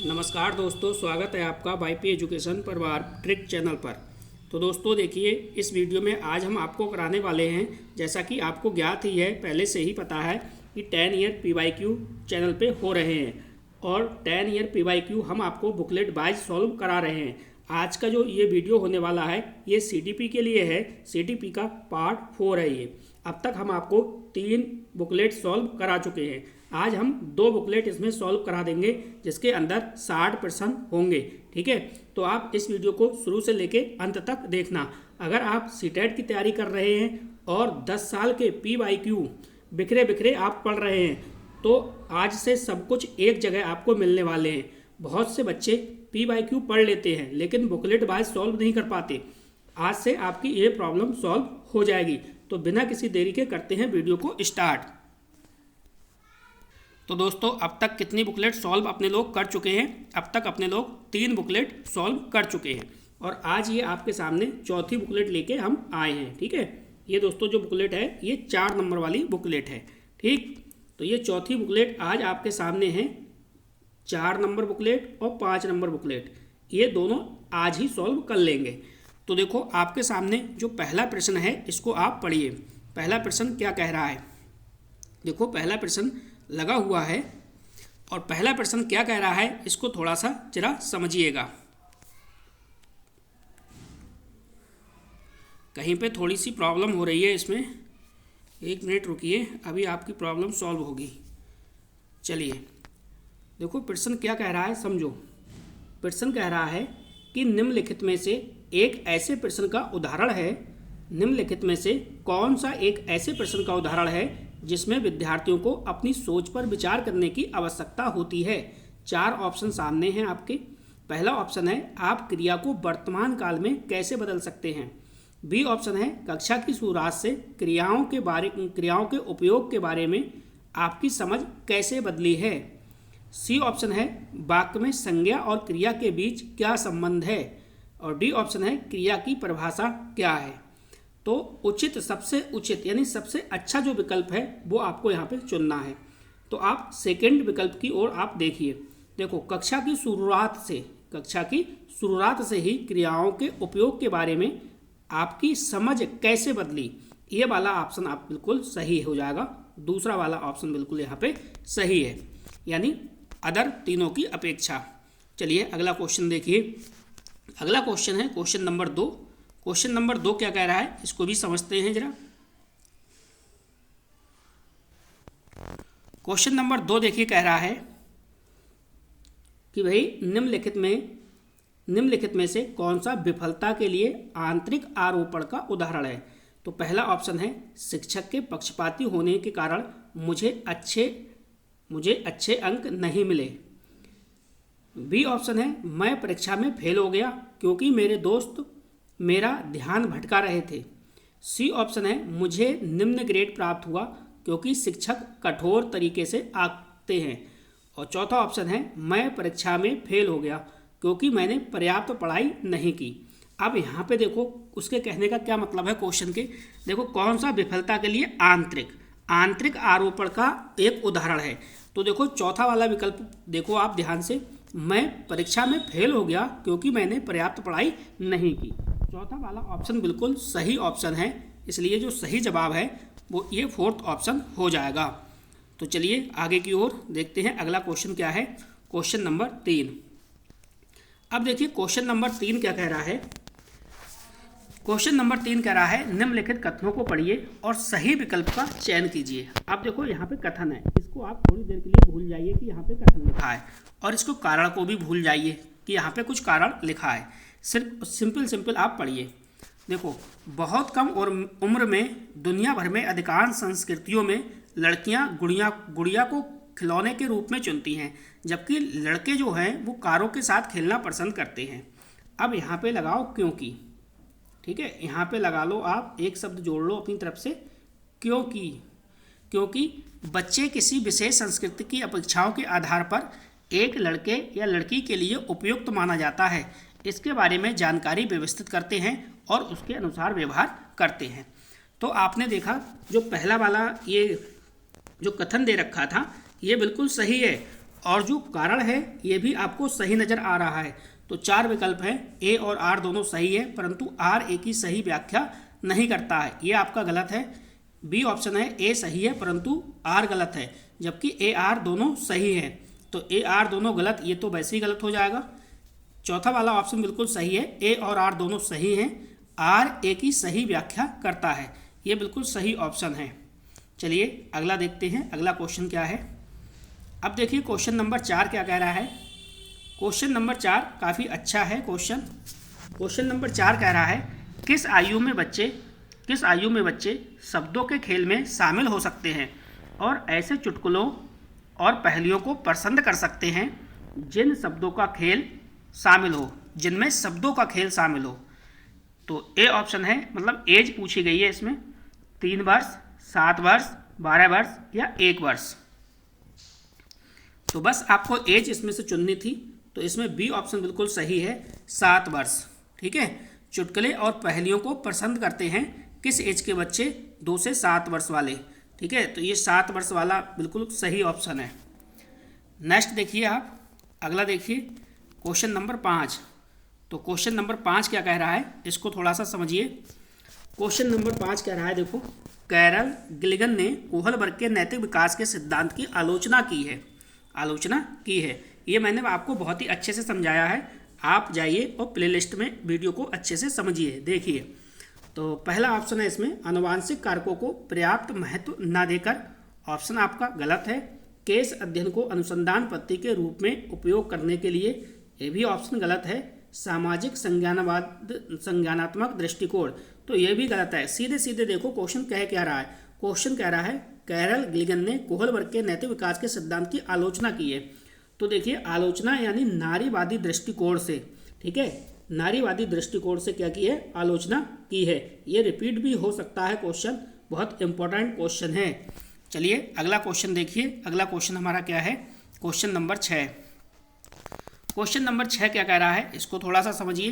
नमस्कार दोस्तों, स्वागत है आपका वाईपी एजुकेशन परिवार ट्रिक चैनल पर। तो दोस्तों देखिए, इस वीडियो में आज हम आपको कराने वाले हैं, जैसा कि आपको ज्ञात ही है, पहले से ही पता है कि 10 ईयर PYQ चैनल पे हो रहे हैं और 10 ईयर PYQ हम आपको बुकलेट वाइज सॉल्व करा रहे हैं। आज का जो ये वीडियो होने वाला है ये CTP के लिए है। CTP का पार्ट 4 है ये। अब तक हम आपको 3 बुकलेट सॉल्व करा चुके हैं। आज हम 2 बुकलेट इसमें सॉल्व करा देंगे जिसके अंदर 60 प्रश्न होंगे। ठीक है, तो आप इस वीडियो को शुरू से लेके अंत तक देखना। अगर आप सीटेट की तैयारी कर रहे हैं और 10 साल के PYQ बिखरे बिखरे आप पढ़ रहे हैं तो आज से सब कुछ एक जगह आपको मिलने वाले हैं। बहुत से बच्चे PYQ पढ़ लेते हैं लेकिन बुकलेट वाइज सॉल्व नहीं कर पाते। आज से आपकी ये प्रॉब्लम सॉल्व हो जाएगी। तो बिना किसी देरी के करते हैं वीडियो को स्टार्ट। तो दोस्तों, अब तक कितनी बुकलेट सॉल्व अपने लोग कर चुके हैं? अब तक अपने लोग 3 बुकलेट सॉल्व कर चुके हैं और आज ये आपके सामने चौथी बुकलेट लेके हम आए हैं। ठीक है, ये दोस्तों जो बुकलेट है ये 4 नंबर वाली बुकलेट है। ठीक, तो ये चौथी बुकलेट आज आपके सामने है। 4 नंबर बुकलेट और 5 नंबर बुकलेट ये दोनों आज ही सॉल्व कर लेंगे। तो देखो, आपके सामने जो पहला प्रश्न है इसको आप पढ़िए। पहला प्रश्न क्या कह रहा है? देखो, पहला प्रश्न लगा हुआ है और पहला प्रश्न क्या कह रहा है इसको थोड़ा सा जरा समझिएगा। कहीं पे थोड़ी सी प्रॉब्लम हो रही है इसमें, 1 मिनट रुकिए, अभी आपकी प्रॉब्लम सॉल्व होगी। चलिए देखो, प्रश्न क्या कह रहा है समझो। प्रश्न कह रहा है कि निम्नलिखित में से एक ऐसे प्रश्न का उदाहरण है, निम्नलिखित में से कौन सा एक ऐसे प्रश्न का उदाहरण है जिसमें विद्यार्थियों को अपनी सोच पर विचार करने की आवश्यकता होती है। 4 ऑप्शन सामने हैं आपके। पहला ऑप्शन है आप क्रिया को वर्तमान काल में कैसे बदल सकते हैं। बी ऑप्शन है कक्षा की शुरुआत से क्रियाओं के उपयोग के बारे में आपकी समझ कैसे बदली है। सी ऑप्शन है वाक्य में संज्ञा और क्रिया के बीच क्या संबंध है। और डी ऑप्शन है क्रिया की परिभाषा क्या है। तो उचित, सबसे उचित यानी सबसे अच्छा जो विकल्प है वो आपको यहाँ पे चुनना है। तो आप सेकंड विकल्प की ओर आप देखिए। देखो, कक्षा की शुरुआत से ही क्रियाओं के उपयोग के बारे में आपकी समझ कैसे बदली, ये वाला ऑप्शन आप बिल्कुल सही हो जाएगा। दूसरा वाला ऑप्शन बिल्कुल यहाँ पे सही है, यानी अदर तीनों की अपेक्षा। चलिए अगला क्वेश्चन देखिए। अगला क्वेश्चन है क्वेश्चन नंबर 2। क्वेश्चन नंबर 2 क्या कह रहा है इसको भी समझते हैं जरा। क्वेश्चन नंबर 2 देखिए, कह रहा है कि भाई निम्नलिखित में से कौन सा विफलता के लिए आंतरिक आरोपण का उदाहरण है। तो पहला ऑप्शन है शिक्षक के पक्षपाती होने के कारण मुझे अच्छे अंक नहीं मिले। बी ऑप्शन है मैं परीक्षा में फेल हो गया क्योंकि मेरे दोस्त मेरा ध्यान भटका रहे थे। सी ऑप्शन है मुझे निम्न ग्रेड प्राप्त हुआ क्योंकि शिक्षक कठोर तरीके से आंकते हैं। और चौथा ऑप्शन है मैं परीक्षा में फेल हो गया क्योंकि मैंने पर्याप्त पढ़ाई नहीं की। अब यहाँ पे देखो, उसके कहने का क्या मतलब है क्वेश्चन के। देखो, कौन सा विफलता के लिए आंतरिक आरोपण का एक उदाहरण है। तो देखो, चौथा वाला विकल्प देखो आप ध्यान से, मैं परीक्षा में फेल हो गया क्योंकि मैंने पर्याप्त पढ़ाई नहीं की। चौथा वाला ऑप्शन बिल्कुल सही ऑप्शन है, इसलिए जो सही जवाब है वो ये 4th ऑप्शन हो जाएगा। तो चलिए आगे की ओर देखते हैं। अगला क्वेश्चन क्या है? Question number 3। अब देखिए क्वेश्चन नंबर 3 क्या कह रहा है। क्वेश्चन नंबर 3 कह रहा है निम्नलिखित कथनों को पढ़िए और सही विकल्प का चयन कीजिए। अब देखो, यहाँ पे कथन है, इसको आप थोड़ी देर के लिए भूल जाइए कि यहाँ पे कथन लिखा है और इसको कारण को भी भूल जाइए कि यहाँ पे कुछ कारण लिखा है। सिर्फ सिंपल आप पढ़िए। देखो, बहुत कम उम्र में दुनिया भर में अधिकांश संस्कृतियों में लड़कियां गुड़िया को खिलौने के रूप में चुनती हैं, जबकि लड़के जो हैं वो कारों के साथ खेलना पसंद करते हैं। अब यहाँ पे लगाओ क्योंकि। ठीक है, यहाँ पे लगा लो आप, एक शब्द जोड़ लो अपनी तरफ से, क्योंकि बच्चे किसी विशेष संस्कृति की अपेक्षाओं के आधार पर एक लड़के या लड़की के लिए उपयुक्त माना जाता है, इसके बारे में जानकारी व्यवस्थित करते हैं और उसके अनुसार व्यवहार करते हैं। तो आपने देखा जो पहला वाला ये जो कथन दे रखा था ये बिल्कुल सही है और जो कारण है ये भी आपको सही नज़र आ रहा है। तो 4 विकल्प हैं, ए और आर दोनों सही है, परंतु आर ए की सही व्याख्या नहीं करता है, ये आपका गलत है। बी ऑप्शन है ए सही है परंतु आर गलत है, जबकि ए आर दोनों सही है। तो ए आर दोनों गलत, ये तो वैसे ही गलत हो जाएगा। चौथा वाला ऑप्शन बिल्कुल सही है, ए और आर दोनों सही हैं, आर ए की सही व्याख्या करता है, ये बिल्कुल सही ऑप्शन है। चलिए अगला देखते हैं, अगला क्वेश्चन क्या है। अब देखिए क्वेश्चन नंबर 4 क्या कह रहा है। क्वेश्चन नंबर 4 काफ़ी अच्छा है क्वेश्चन। क्वेश्चन नंबर 4 कह रहा है किस आयु में बच्चे शब्दों के खेल में शामिल हो सकते हैं और ऐसे चुटकुलों और पहेलियों को पसंद कर सकते हैं जिनमें शब्दों का खेल शामिल हो। तो ए ऑप्शन है, मतलब एज पूछी गई है इसमें, 3 वर्ष, 7 वर्ष, 12 वर्ष या 1 वर्ष। तो बस आपको एज इसमें से चुननी थी, तो इसमें बी ऑप्शन बिल्कुल सही है, 7 वर्ष। ठीक है, चुटकुले और पहेलियों को पसंद करते हैं किस एज के बच्चे, 2 से 7 वर्ष वाले। ठीक है, तो ये 7 वर्ष वाला बिल्कुल सही ऑप्शन है। नेक्स्ट देखिए आप, अगला देखिए क्वेश्चन नंबर 5। तो क्वेश्चन नंबर 5 क्या कह रहा है, इसको थोड़ा सा समझिए। क्वेश्चन नंबर 5 कह रहा है, देखो, कैरल गिलिगन ने कोहल वर्ग के नैतिक विकास के सिद्धांत की आलोचना की है। ये मैंने आपको बहुत ही अच्छे से समझाया है, आप जाइए और प्लेलिस्ट में वीडियो को अच्छे से समझिए, देखिए। तो पहला ऑप्शन है इसमें, आनुवांशिक कारकों को पर्याप्त महत्व न देकर, ऑप्शन आपका गलत है। केस अध्ययन को अनुसंधान पद्धति के रूप में उपयोग करने के लिए, ये भी ऑप्शन गलत है। सामाजिक संज्ञानात्मक दृष्टिकोण, तो ये भी गलत है। सीधे सीधे देखो क्वेश्चन क्या रहा है। क्वेश्चन कह रहा है कैरल गिलिगन ने कोहल वर्ग के नैतिक विकास के सिद्धांत की आलोचना की है। तो देखिए आलोचना यानी नारीवादी दृष्टिकोण से, ठीक है, नारीवादी दृष्टिकोण से क्या की है, आलोचना की है। ये रिपीट भी हो सकता है क्वेश्चन, बहुत इंपॉर्टेंट क्वेश्चन है। चलिए अगला क्वेश्चन देखिए, अगला क्वेश्चन हमारा क्या है, क्वेश्चन नंबर 6। क्वेश्चन नंबर 6 क्या कह रहा है, इसको थोड़ा सा समझिए।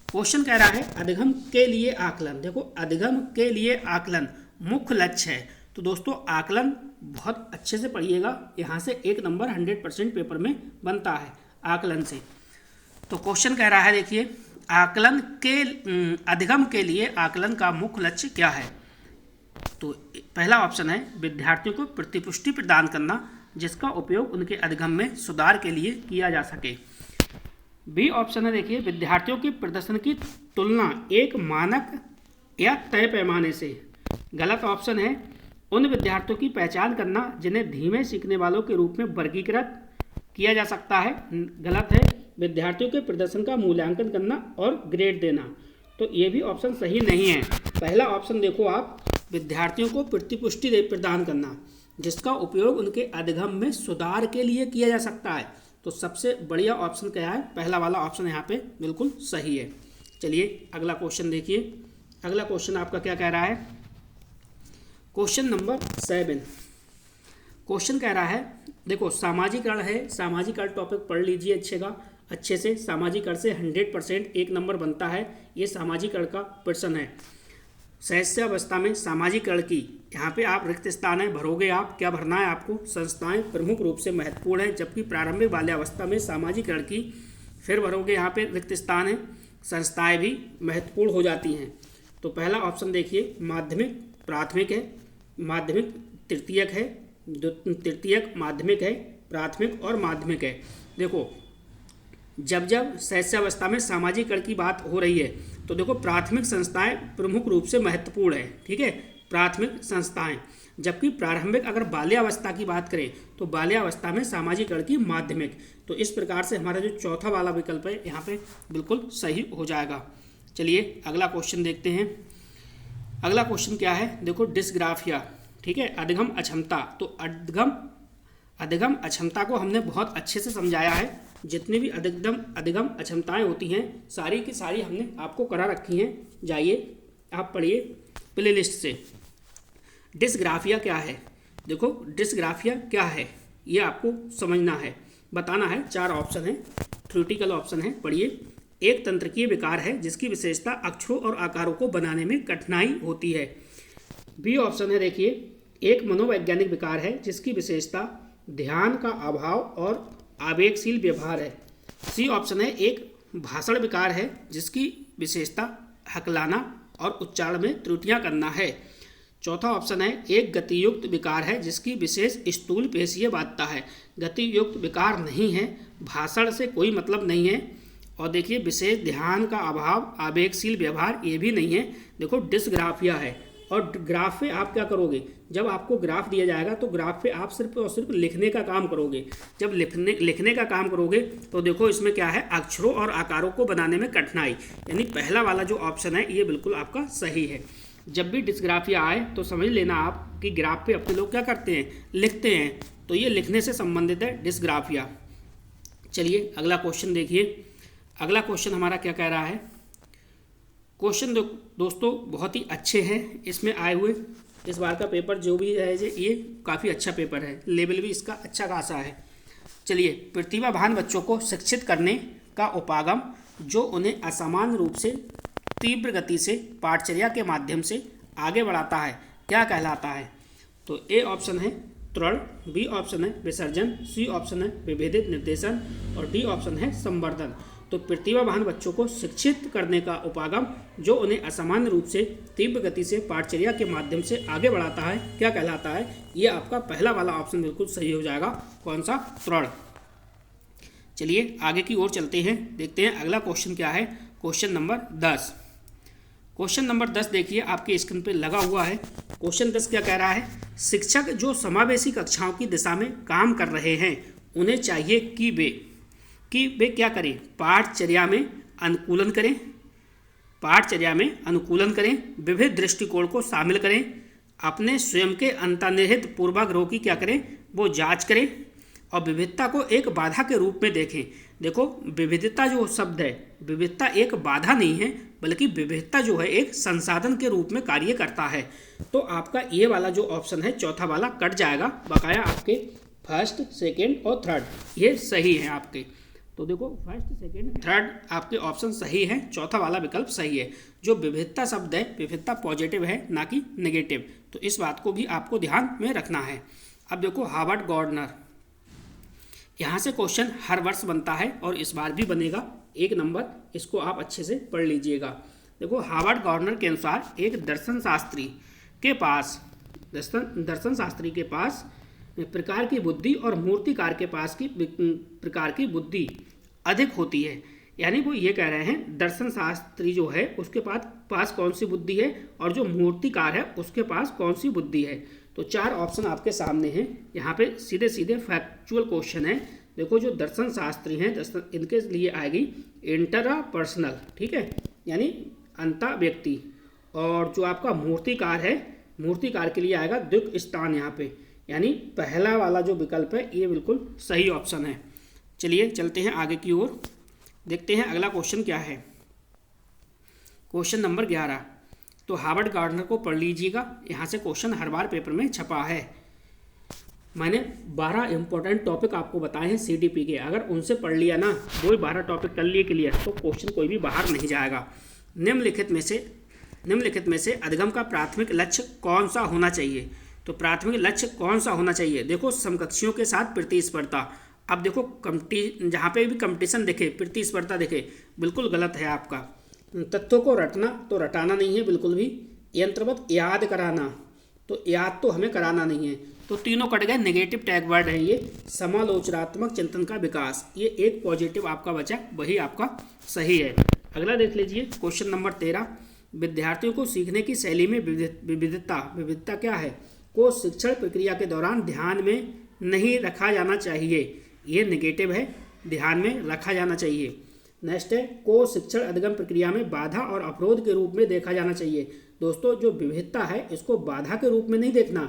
क्वेश्चन कह रहा है अधिगम के लिए आकलन, देखो अधिगम के लिए आकलन मुख्य लक्ष्य है। तो दोस्तों आकलन बहुत अच्छे से पढ़िएगा, यहाँ से 1 नंबर 100% पेपर में बनता है आकलन से। तो क्वेश्चन कह रहा है, देखिए, अधिगम के लिए आकलन का मुख्य लक्ष्य क्या है। तो पहला ऑप्शन है विद्यार्थियों को प्रतिपुष्टि प्रदान करना जिसका उपयोग उनके अधिगम में सुधार के लिए किया जा सके। बी ऑप्शन है, देखिए, विद्यार्थियों के प्रदर्शन की तुलना एक मानक या तय पैमाने से। गलत ऑप्शन है उन विद्यार्थियों की पहचान करना जिन्हें धीमे सीखने वालों के रूप में वर्गीकृत किया जा सकता है। गलत है विद्यार्थियों के प्रदर्शन का मूल्यांकन करना और ग्रेड देना। तो ये भी ऑप्शन सही नहीं है। पहला ऑप्शन देखो आप, विद्यार्थियों को प्रतिपुष्टि प्रदान करना जिसका उपयोग उनके अधिगम में सुधार के लिए किया जा सकता है। तो सबसे बढ़िया ऑप्शन क्या है, पहला वाला ऑप्शन यहाँ पे बिल्कुल सही है। चलिए अगला क्वेश्चन देखिए, अगला क्वेश्चन आपका क्या कह रहा है, क्वेश्चन नंबर 7। क्वेश्चन कह रहा है, देखो सामाजिकरण है, सामाजिकरण टॉपिक पढ़ लीजिए अच्छे से। सामाजिकरण से 100% 1 नंबर बनता है, ये सामाजिकरण का प्रश्न है। शैशवावस्था में सामाजिकरण की, यहाँ पे आप रिक्त स्थान है भरोगे, आप क्या भरना है आपको, संस्थाएं प्रमुख रूप से महत्वपूर्ण है, जबकि प्रारंभिक बाल्यावस्था में सामाजिकरण की फिर भरोगे, यहाँ पे रिक्त स्थान है, संस्थाएं भी महत्वपूर्ण हो जाती हैं। तो पहला ऑप्शन देखिए, माध्यमिक प्राथमिक है, माध्यमिक तृतीयक है, तृतीयक माध्यमिक है, प्राथमिक और माध्यमिक है। देखो जब शैशवावस्था में सामाजिकरण की बात हो रही है तो देखो प्राथमिक संस्थाएं प्रमुख रूप से महत्वपूर्ण है, ठीक है, प्राथमिक संस्थाएं। जबकि प्रारंभिक अगर बाल्यावस्था की बात करें तो बाल्यावस्था में सामाजिकरण की माध्यमिक। तो इस प्रकार से हमारा जो चौथा वाला विकल्प है यहाँ पे बिल्कुल सही हो जाएगा। चलिए अगला क्वेश्चन देखते हैं। अगला क्वेश्चन क्या है, देखो डिस्ग्राफिया, ठीक है, अधिगम अक्षमता। तो अधिगम अक्षमता को हमने बहुत अच्छे से समझाया है। जितनी भी अधिगम अक्षमताएं होती हैं सारी की सारी हमने आपको करा रखी हैं, जाइए आप पढ़िए प्लेलिस्ट से। डिस्ग्राफिया क्या है, देखो डिस्ग्राफिया क्या है ये आपको समझना है, बताना है। 4 ऑप्शन है, थ्योरेटिकल ऑप्शन है, पढ़िए। एक तंत्रिकीय विकार है जिसकी विशेषता अक्षरों और आकारों को बनाने में कठिनाई होती है। बी ऑप्शन है, देखिए, एक मनोवैज्ञानिक विकार है जिसकी विशेषता ध्यान का अभाव और आवेगशील व्यवहार है। सी ऑप्शन है एक भाषण विकार है जिसकी विशेषता हकलाना और उच्चारण में त्रुटियां करना है। चौथा ऑप्शन है एक गतियुक्त विकार है जिसकी विशेष स्थूल पेशीय बाध्यता है। गतियुक्त विकार नहीं है, भाषण से कोई मतलब नहीं है। और देखिए विशेष ध्यान का अभाव, आवेगशील व्यवहार, ये भी नहीं है। देखो डिस्ग्राफिया है। और ग्राफ पे आप क्या करोगे, जब आपको ग्राफ दिया जाएगा तो ग्राफ पे आप सिर्फ और सिर्फ लिखने का काम करोगे। जब लिखने का काम करोगे तो देखो इसमें क्या है, अक्षरों और आकारों को बनाने में कठिनाई। यानी पहला वाला जो ऑप्शन है ये बिल्कुल आपका सही है। जब भी डिस्ग्राफिया आए तो समझ लेना आप कि ग्राफ पे अपने लोग क्या करते हैं, लिखते हैं। तो ये लिखने से संबंधित है डिस्ग्राफिया। चलिए अगला क्वेश्चन देखिए। अगला क्वेश्चन हमारा क्या कह रहा है। क्वेश्चन दोस्तों बहुत ही अच्छे हैं इसमें आए हुए। इस बार का पेपर जो भी है ये काफ़ी अच्छा पेपर है, लेवल भी इसका अच्छा खासा है। चलिए, प्रतिभावान बच्चों को शिक्षित करने का उपागम जो उन्हें असमान रूप से तीव्र गति से पाठचर्या के माध्यम से आगे बढ़ाता है क्या कहलाता है। तो ए ऑप्शन है त्वरण, बी ऑप्शन है विसर्जन, सी ऑप्शन है विभेदित निर्देशन और डी ऑप्शन है संवर्धन। तो प्रतिभावान बच्चों को शिक्षित करने का उपागम जो उन्हें असामान्य रूप से तीव्र गति से पाठचर्या के माध्यम से आगे बढ़ाता है क्या कहलाता है। ये आपका पहला वाला ऑप्शन बिल्कुल सही हो जाएगा। कौन सा, त्वरण। चलिए आगे की ओर चलते हैं, देखते हैं अगला क्वेश्चन क्या है। Question number 10। क्वेश्चन नंबर 10 देखिए आपके स्क्रीन पे लगा हुआ है। क्वेश्चन 10 क्या कह रहा है, शिक्षक जो समावेशी कक्षाओं की दिशा में काम कर रहे हैं उन्हें चाहिए कि वे क्या करें, पाठचर्या में अनुकूलन करें, विविध दृष्टिकोण को शामिल करें, अपने स्वयं के अंतर्निहित पूर्वाग्रहों की क्या करें, वो जांच करें और विविधता को एक बाधा के रूप में देखें। देखो विविधता जो शब्द है, विविधता एक बाधा नहीं है बल्कि विविधता जो है एक संसाधन के रूप में कार्य करता है। तो आपका ये वाला जो ऑप्शन है चौथा वाला कट जाएगा, बकाया आपके फर्स्ट, सेकेंड और थर्ड ये सही है आपके। तो देखो फर्स्ट, सेकेंड, थर्ड आपके ऑप्शन सही है, चौथा वाला विकल्प सही है। जो विविधता शब्द है, विविधता पॉजिटिव है ना कि नेगेटिव, तो इस बात को भी आपको ध्यान में रखना है। अब देखो हार्वर्ड गार्डनर, यहाँ से क्वेश्चन हर वर्ष बनता है और इस बार भी बनेगा 1 नंबर, इसको आप अच्छे से पढ़ लीजिएगा। देखो हार्वर्ड गार्डनर के अनुसार एक दर्शन शास्त्री के पास प्रकार की बुद्धि और मूर्तिकार के पास की प्रकार की बुद्धि अधिक होती है। यानी वो ये कह रहे हैं दर्शन शास्त्री जो है उसके पास कौन सी बुद्धि है और जो मूर्तिकार है उसके पास कौन सी बुद्धि है। तो 4 ऑप्शन आपके सामने हैं। यहाँ पे सीधे सीधे फैक्चुअल क्वेश्चन है। देखो जो दर्शन शास्त्री हैं इनके लिए आएगी इंटरपर्सनल, ठीक है, यानी अंतर व्यक्ति। और जो आपका मूर्तिकार है, मूर्तिकार के लिए आएगा द्विक स्थान यहाँ पे, यानी पहला वाला जो विकल्प है ये बिल्कुल सही ऑप्शन है। चलिए चलते हैं आगे की ओर, देखते हैं अगला क्वेश्चन क्या है। Question number 11। तो हार्वर्ड गार्डनर को पढ़ लीजिएगा, यहाँ से क्वेश्चन हर बार पेपर में छपा है। मैंने 12 इंपॉर्टेंट टॉपिक आपको बताए हैं CDP के, अगर उनसे पढ़ लिया ना, वही 12 टॉपिक कर लिए क्लियर, तो क्वेश्चन कोई भी बाहर नहीं जाएगा। निम्नलिखित में से अधिगम का प्राथमिक लक्ष्य कौन सा होना चाहिए। तो प्राथमिक लक्ष्य कौन सा होना चाहिए, देखो समकक्षियों के साथ प्रतिस्पर्धा। अब देखो जहाँ पे भी कंपटीशन देखे, प्रतिस्पर्धा देखे, बिल्कुल गलत है आपका। तत्वों को रटना तो रटाना नहीं है बिल्कुल भी। यंत्रवत याद कराना, तो याद तो हमें कराना नहीं है। तो तीनों कट गए, नेगेटिव टैग वर्ड है ये। समालोचनात्मक चिंतन का विकास, ये एक पॉजिटिव आपका बचा, वही आपका सही है। अगला देख लीजिए क्वेश्चन नंबर 13। विद्यार्थियों को सीखने की शैली में विविधता क्या है, को शिक्षण प्रक्रिया के दौरान ध्यान में नहीं रखा जाना चाहिए, ये नेगेटिव है, ध्यान में रखा जाना चाहिए। नेक्स्ट है को शिक्षण अधिगम प्रक्रिया में बाधा और अवरोध के रूप में देखा जाना चाहिए। दोस्तों जो विविधता है इसको बाधा के रूप में नहीं देखना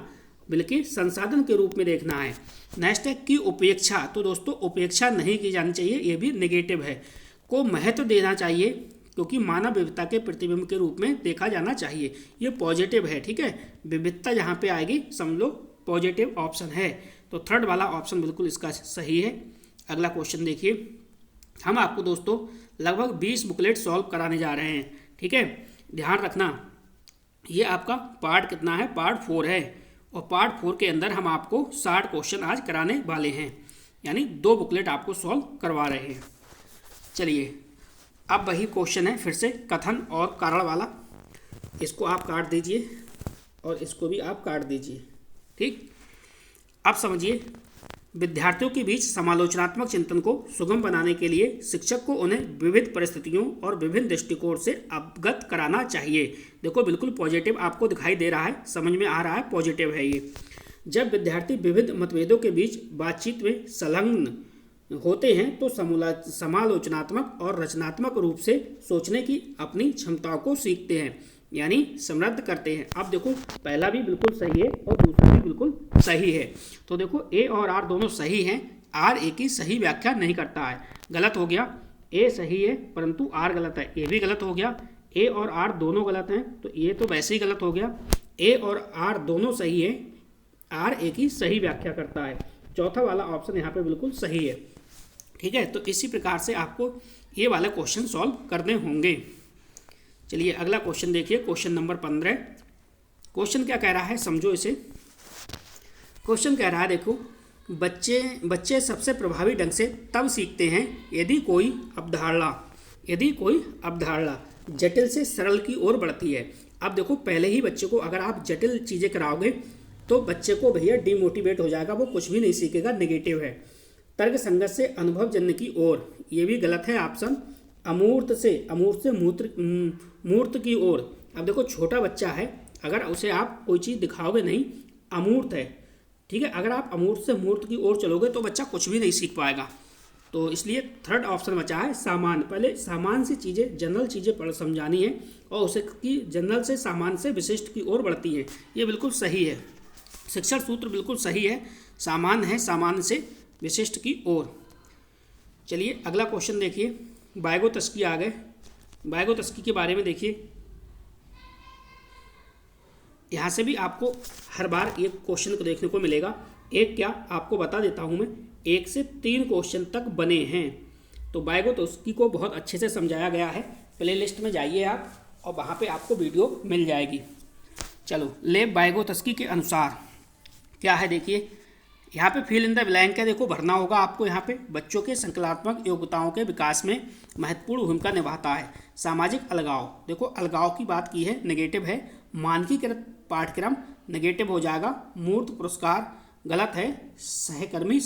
बल्कि संसाधन के रूप में देखना है। नेक्स्ट है कि उपेक्षा, तो दोस्तों उपेक्षा नहीं की जानी चाहिए, ये भी नेगेटिव है। को महत्व देना चाहिए क्योंकि मानव विविधता के प्रतिबिंब के रूप में देखा जाना चाहिए, ये पॉजिटिव है, ठीक है। विविधता यहाँ पे आएगी समझ लो पॉजिटिव ऑप्शन है। तो थर्ड वाला ऑप्शन बिल्कुल इसका सही है। अगला क्वेश्चन देखिए, हम आपको दोस्तों लगभग 20 बुकलेट सॉल्व कराने जा रहे हैं, ठीक है। ध्यान रखना ये आपका पार्ट कितना है, पार्ट 4 है और पार्ट 4 के अंदर हम आपको 60 क्वेश्चन आज कराने वाले हैं। यानी 2 बुकलेट आपको सॉल्व करवा रहे हैं। चलिए अब वही क्वेश्चन है फिर से कथन और कारण वाला, इसको आप काट दीजिए और इसको भी आप काट दीजिए। ठीक, अब समझिए, विद्यार्थियों के बीच समालोचनात्मक चिंतन को सुगम बनाने के लिए शिक्षक को उन्हें विविध परिस्थितियों और विभिन्न दृष्टिकोण से अवगत कराना चाहिए। देखो बिल्कुल पॉजिटिव आपको दिखाई दे रहा है, समझ में आ रहा है, पॉजिटिव है ये। जब विद्यार्थी विविध मतभेदों के बीच बातचीत में संलग्न होते हैं तो समालोचनात्मक और रचनात्मक रूप से सोचने की अपनी क्षमताओं को सीखते हैं, यानी समृद्ध करते हैं। अब देखो पहला भी बिल्कुल सही है और दूसरा भी बिल्कुल सही है। तो देखो ए और आर दोनों सही हैं, आर ए की सही व्याख्या नहीं करता है, गलत हो गया। ए सही है परंतु आर गलत है, ए भी गलत हो गया। ए और आर दोनों गलत हैं तो ये तो वैसे ही गलत हो गया। ए और आर दोनों सही है, आर ए की सही व्याख्या करता है। चौथा वाला ऑप्शन यहाँ पे बिल्कुल सही है। ठीक है, तो इसी प्रकार से आपको ये वाले क्वेश्चन सॉल्व करने होंगे। चलिए अगला क्वेश्चन देखिए, क्वेश्चन नंबर 15। क्वेश्चन क्या कह रहा है, समझो इसे। क्वेश्चन कह रहा है, देखो, बच्चे सबसे प्रभावी ढंग से तब सीखते हैं यदि कोई अवधारणा जटिल से सरल की ओर बढ़ती है। अब देखो पहले ही बच्चे को अगर आप जटिल चीज़ें कराओगे तो बच्चे को भैया डिमोटिवेट हो जाएगा, वो कुछ भी नहीं सीखेगा, नेगेटिव है। तर्क संगत से अनुभवजन्य की ओर, ये भी गलत है ऑप्शन। अमूर्त से मूर्त की ओर। अब देखो छोटा बच्चा है, अगर उसे आप कोई चीज़ दिखाओगे नहीं, अमूर्त है, ठीक है, अगर आप अमूर्त से मूर्त की ओर चलोगे तो बच्चा कुछ भी नहीं सीख पाएगा। तो इसलिए थर्ड ऑप्शन बचा है सामान्य। पहले सामान्य सी चीज़ें, जनरल चीज़ें पढ़ समझानी है और उसे की जनरल से सामान्य से विशिष्ट की ओर बढ़ती है, ये बिल्कुल सही है। शिक्षण सूत्र बिल्कुल सही है, सामान्य है, सामान्य से विशिष्ट की ओर। चलिए अगला क्वेश्चन देखिए, वायगोत्स्की आ गए। वायगोत्स्की के बारे में देखिए, यहाँ से भी आपको हर बार एक क्वेश्चन को देखने को मिलेगा। एक क्या आपको बता देता हूँ मैं, 1 से 3 क्वेश्चन तक बने हैं। तो वायगोत्स्की को बहुत अच्छे से समझाया गया है, प्ले लिस्ट में जाइए आप और वहाँ पे आपको वीडियो मिल जाएगी। चलो लेव वायगोत्स्की के अनुसार क्या है देखिए, यहाँ पे फिल इन द ब्लैंक है, देखो भरना होगा आपको। यहाँ पे बच्चों के संकल्पात्मक योग्यताओं के विकास में महत्वपूर्ण भूमिका निभाता है सामाजिक अलगाव। देखो अलगाव की बात की है, नेगेटिव है। मानकीकृत पाठ्यक्रम, नेगेटिव हो जाएगा। मूर्त पुरस्कार, गलत है। सहकर्मी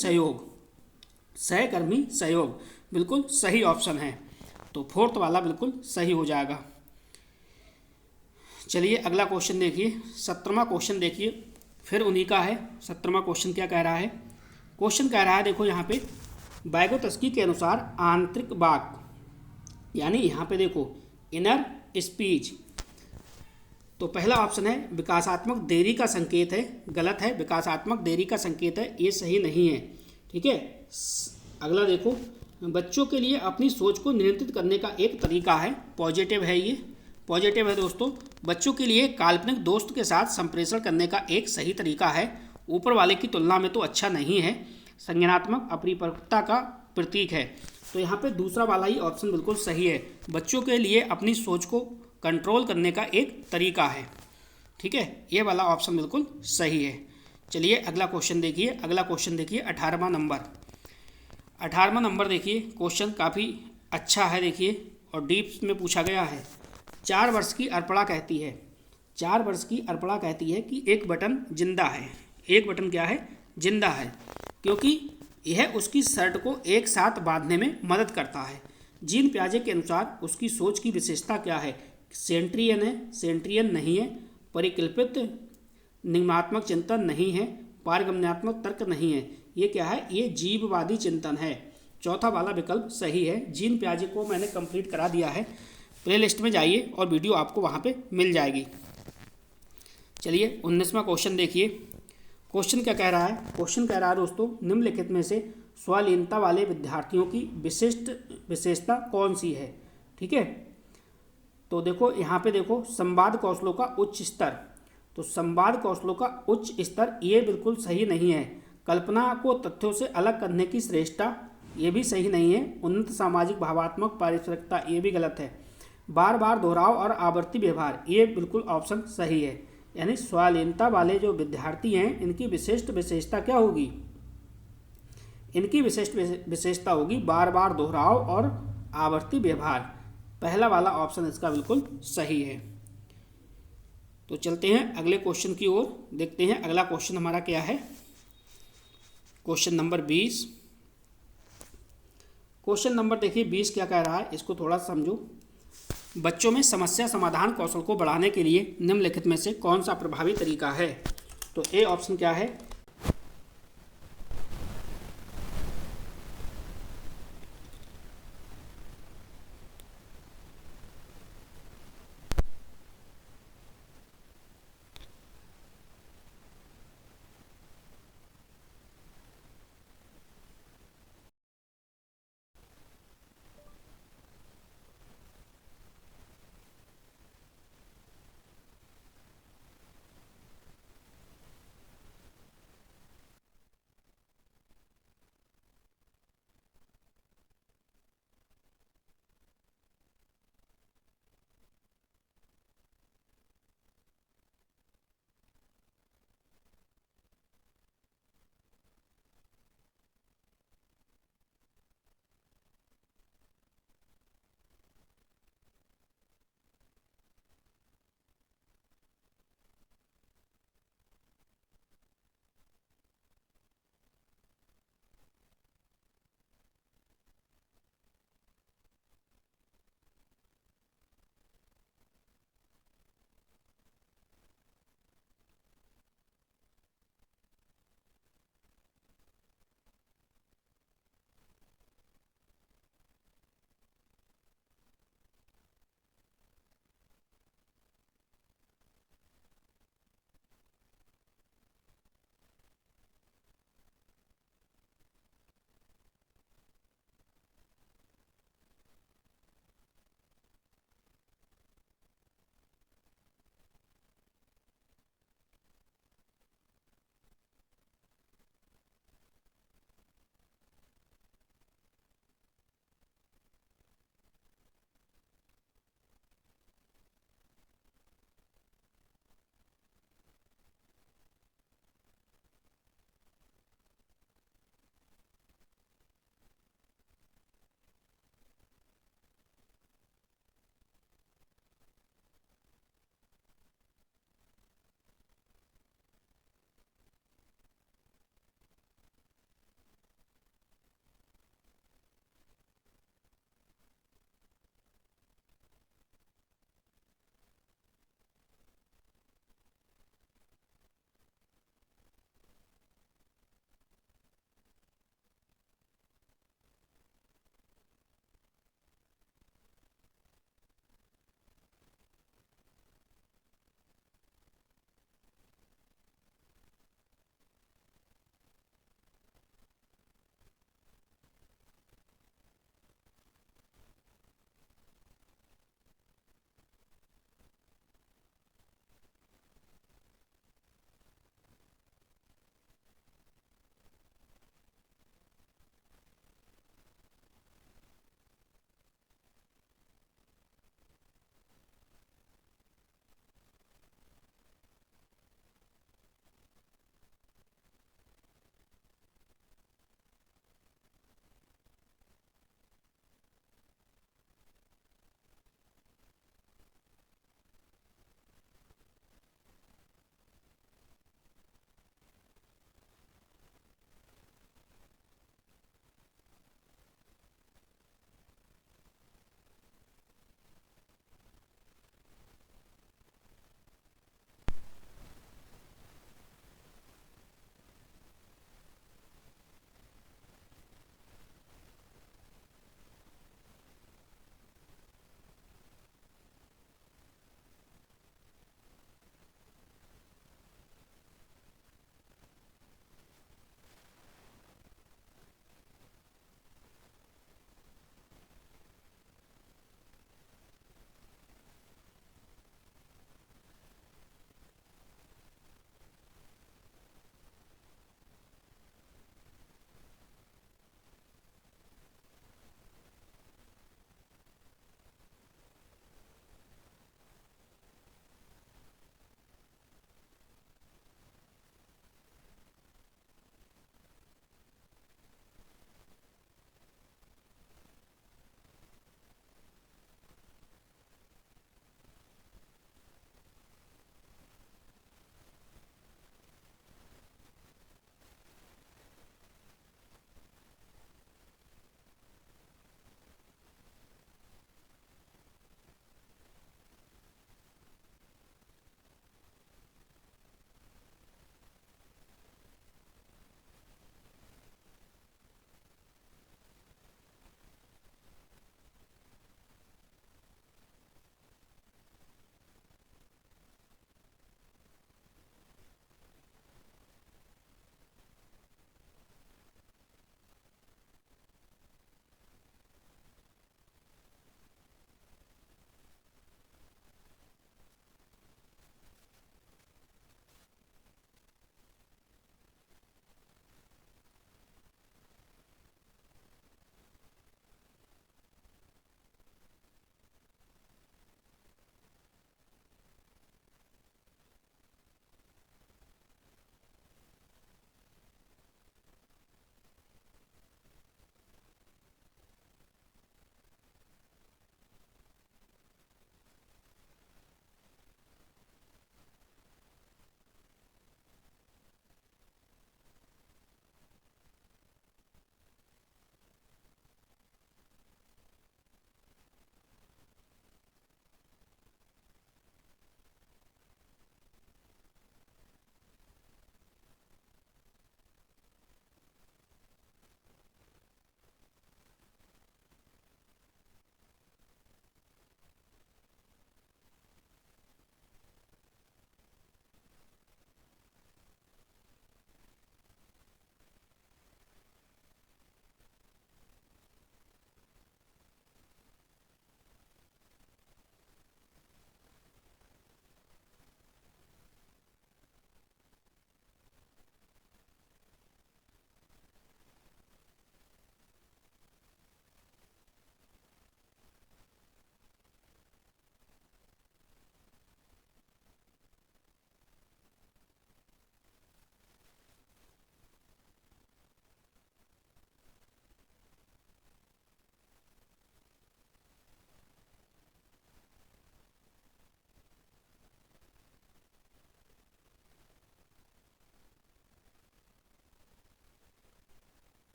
सहयोग बिल्कुल सही ऑप्शन है, तो फोर्थ वाला बिल्कुल सही हो जाएगा। चलिए अगला क्वेश्चन देखिए, 17वां क्वेश्चन देखिए, फिर उन्हीं का है। 17वां क्वेश्चन क्या कह रहा है, क्वेश्चन कह रहा है देखो यहाँ पे, वायगोत्स्की के अनुसार आंतरिक वाक, यानी यहाँ पे देखो इनर स्पीच। तो पहला ऑप्शन है विकासात्मक देरी का संकेत है, गलत है। विकासात्मक देरी का संकेत है, ये सही नहीं है, ठीक है। अगला देखो, बच्चों के लिए अपनी सोच को नियंत्रित करने का एक तरीका है, पॉजिटिव है, ये पॉजिटिव है दोस्तों। बच्चों के लिए काल्पनिक दोस्त के साथ संप्रेषण करने का एक सही तरीका है, ऊपर वाले की तुलना में तो अच्छा नहीं है। संज्ञानात्मक अपरिपक्वता का प्रतीक है, तो यहाँ पे दूसरा वाला ही ऑप्शन बिल्कुल सही है। बच्चों के लिए अपनी सोच को कंट्रोल करने का एक तरीका है, ठीक है, ये वाला ऑप्शन बिल्कुल सही है। चलिए अगला क्वेश्चन देखिए, अगला क्वेश्चन देखिए 18वां नंबर। 18वां नंबर देखिए, क्वेश्चन काफ़ी अच्छा है देखिए और डीप में पूछा गया है। 4 वर्ष की अर्पणा कहती है, 4 वर्ष की अर्पणा कहती है कि एक बटन जिंदा है। एक बटन क्या है, जिंदा है, क्योंकि यह उसकी शर्ट को एक साथ बांधने में मदद करता है। जीन पियाजे के अनुसार उसकी सोच की विशेषता क्या है, सेंट्रियन है, सेंट्रियन नहीं है। परिकल्पित निगमात्मक चिंतन नहीं है। पारगम्यात्मक तर्क नहीं है। ये क्या है, ये जीववादी चिंतन है। चौथा वाला विकल्प सही है। जीन पियाजे को मैंने कंप्लीट करा दिया है, प्ले लिस्ट में जाइए और वीडियो आपको वहाँ पे मिल जाएगी। चलिए 19वां क्वेश्चन देखिए, क्वेश्चन क्या कह रहा है। क्वेश्चन कह रहा है दोस्तों, निम्नलिखित में से स्वलीनता वाले विद्यार्थियों की विशेषता कौन सी है, ठीक है। तो देखो यहाँ पे देखो, संवाद कौशलों का उच्च स्तर, तो संवाद कौशलों का उच्च स्तर ये बिल्कुल सही नहीं है। कल्पना को तथ्यों से अलग करने की श्रेष्ठता, ये भी सही नहीं है। उन्नत सामाजिक भावात्मक पारिस्परिकता, ये भी गलत है। बार बार दोहराव और आवर्ती व्यवहार, ये बिल्कुल ऑप्शन सही है। यानी स्वालीनता वाले जो विद्यार्थी हैं, इनकी विशिष्ट विशेषता क्या होगी, इनकी विशेषता होगी बार बार दोहराव और आवर्ती व्यवहार। पहला वाला ऑप्शन इसका बिल्कुल सही है। तो चलते हैं अगले क्वेश्चन की ओर, देखते हैं अगला क्वेश्चन हमारा क्या है। Question number 20। क्वेश्चन नंबर देखिए 20 क्या कह रहा है, इसको थोड़ा समझो। बच्चों में समस्या समाधान कौशल को बढ़ाने के लिए निम्नलिखित में से कौन सा प्रभावी तरीका है। तो ए ऑप्शन क्या है,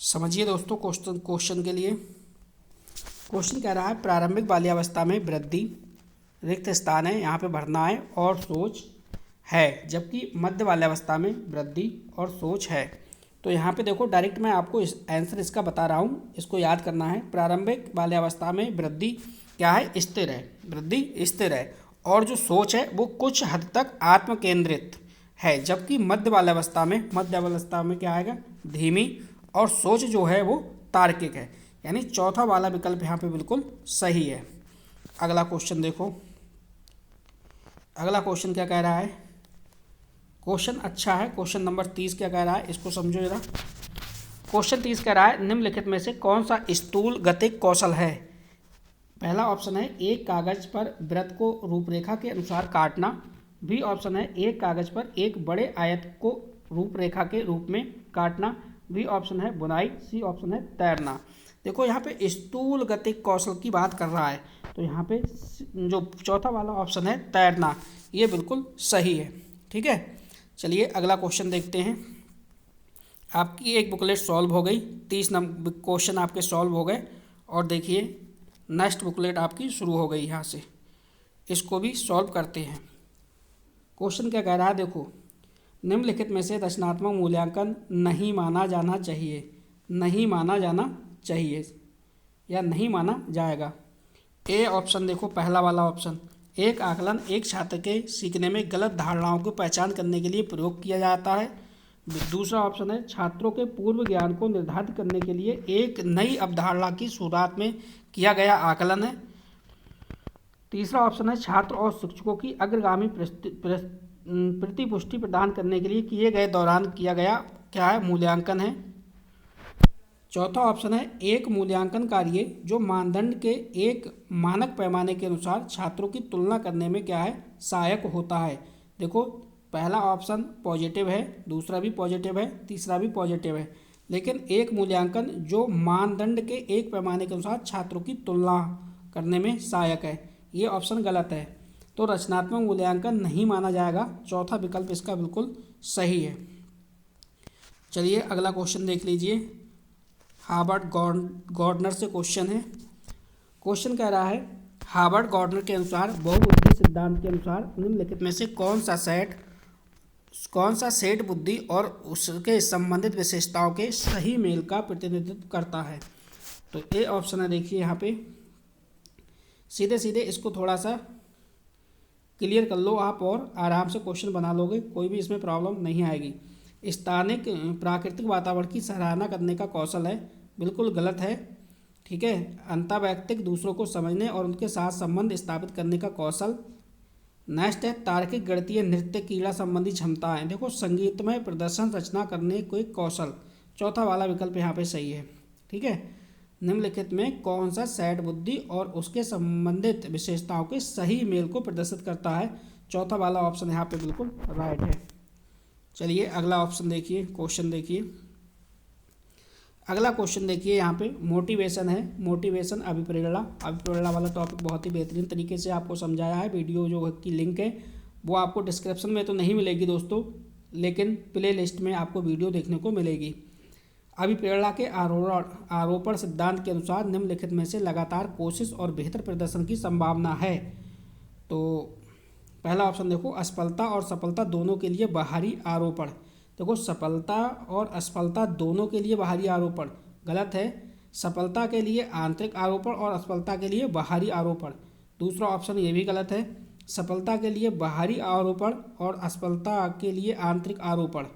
समझिए दोस्तों क्वेश्चन के लिए। क्वेश्चन कह रहा है प्रारंभिक बाल्यावस्था में वृद्धि, रिक्त स्थान है यहाँ पे भरना है, और सोच है, जबकि मध्य बाल्यावस्था में वृद्धि और सोच है। तो यहाँ पे देखो डायरेक्ट मैं आपको आंसर इसका बता रहा हूँ, इसको याद करना है। प्रारंभिक बाल्यावस्था में वृद्धि क्या है? स्थिर है, वृद्धि स्थिर है, और जो सोच है वो कुछ हद तक आत्म केंद्रित है, जबकि मध्य बाल्यावस्था में क्या आएगा? धीमी, और सोच जो है वो तार्किक है। यानी चौथा वाला विकल्प यहाँ पे बिल्कुल सही है। अगला क्वेश्चन देखो, अगला क्वेश्चन क्या कह रहा है? क्वेश्चन अच्छा है। क्वेश्चन नंबर 30 क्या कह रहा है, इसको समझो जरा। क्वेश्चन 30 कह रहा है निम्नलिखित में से कौन सा स्थूल गतिक कौशल है? पहला ऑप्शन है एक कागज पर वृत्त को रूपरेखा के अनुसार काटना। बी ऑप्शन है एक कागज पर एक बड़े आयत को रूपरेखा के रूप में काटना। बी ऑप्शन है बुनाई। सी ऑप्शन है तैरना। देखो यहाँ पे स्थूल गतिक कौशल की बात कर रहा है, तो यहाँ पे जो चौथा वाला ऑप्शन है तैरना, ये बिल्कुल सही है। ठीक है, चलिए अगला क्वेश्चन देखते हैं। आपकी एक बुकलेट सॉल्व हो गई, 30 नंबर क्वेश्चन आपके सॉल्व हो गए, और देखिए नेक्स्ट बुकलेट आपकी शुरू हो गई यहाँ से। इसको भी सॉल्व करते हैं। क्वेश्चन क्या कह रहा है देखो, निम्नलिखित में से रचनात्मक मूल्यांकन नहीं माना जाना चाहिए, नहीं माना जाना चाहिए या नहीं माना जाएगा। ए ऑप्शन देखो, पहला वाला ऑप्शन, एक आकलन एक छात्र के सीखने में गलत धारणाओं की पहचान करने के लिए प्रयोग किया जाता है। दूसरा ऑप्शन है छात्रों के पूर्व ज्ञान को निर्धारित करने के लिए एक नई अवधारणा की शुरुआत में किया गया आकलन है। तीसरा ऑप्शन है छात्र और शिक्षकों की अग्रगामी प्रतिपुष्टि प्रदान करने के लिए किए गए दौरान किया गया क्या है? मूल्यांकन है। चौथा ऑप्शन है एक मूल्यांकन कार्य जो मानदंड के एक मानक पैमाने के अनुसार छात्रों की तुलना करने में क्या है? सहायक होता है। देखो पहला ऑप्शन पॉजिटिव है, दूसरा भी पॉजिटिव है, तीसरा भी पॉजिटिव है, लेकिन एक मूल्यांकन जो मानदंड के एक पैमाने के अनुसार छात्रों की तुलना करने में सहायक है, ये ऑप्शन गलत है। तो रचनात्मक मूल्यांकन नहीं माना जाएगा, चौथा विकल्प इसका बिल्कुल सही है। चलिए अगला क्वेश्चन देख लीजिए। हार्वर्ड गार्डनर से क्वेश्चन है। क्वेश्चन कह रहा है हार्वर्ड गार्डनर के अनुसार बहुबुद्धि सिद्धांत के अनुसार निम्नलिखित में से कौन सा सेट बुद्धि और उसके संबंधित विशेषताओं के सही मेल का प्रतिनिधित्व करता है? तो ए ऑप्शन है, देखिए यहाँ पे सीधे सीधे इसको थोड़ा सा क्लियर कर लो आप, और आराम से क्वेश्चन बना लोगे, कोई भी इसमें प्रॉब्लम नहीं आएगी। स्थानिक प्राकृतिक वातावरण की सराहना करने का कौशल है, बिल्कुल गलत है। ठीक है, अंतर्वैयक्तिक दूसरों को समझने और उनके साथ संबंध स्थापित करने का कौशल। नेक्स्ट है तार्किक गणितीय नृत्य क्रीड़ा संबंधी क्षमताएं। देखो संगीतमय प्रदर्शन रचना करने कोई कौशल, चौथा वाला विकल्प यहाँ पे सही है। ठीक है, निम्नलिखित में कौन सा सेट बुद्धि और उसके संबंधित विशेषताओं के सही मेल को प्रदर्शित करता है? चौथा वाला ऑप्शन यहाँ पे बिल्कुल राइट है। चलिए अगला ऑप्शन देखिए, क्वेश्चन देखिए। अगला क्वेश्चन देखिए, यहाँ पे मोटिवेशन है, मोटिवेशन अभिप्रेरणा वाला टॉपिक बहुत ही बेहतरीन तरीके से आपको समझाया है। वीडियो जो की लिंक है वो आपको डिस्क्रिप्शन में तो नहीं मिलेगी दोस्तों, लेकिन प्ले लिस्ट में आपको वीडियो देखने को मिलेगी। अभिप्रेरणा के आरोपण सिद्धांत के अनुसार निम्नलिखित में से लगातार कोशिश और बेहतर प्रदर्शन की संभावना है। तो पहला ऑप्शन देखो, असफलता और सफलता दोनों के लिए बाहरी आरोपण। देखो सफलता और असफलता दोनों के लिए बाहरी आरोपण गलत है। सफलता के लिए आंतरिक आरोपण और असफलता के लिए बाहरी आरोपण, दूसरा ऑप्शन ये भी गलत है। सफलता के लिए बाहरी आरोपण और असफलता के लिए आंतरिक आरोपण।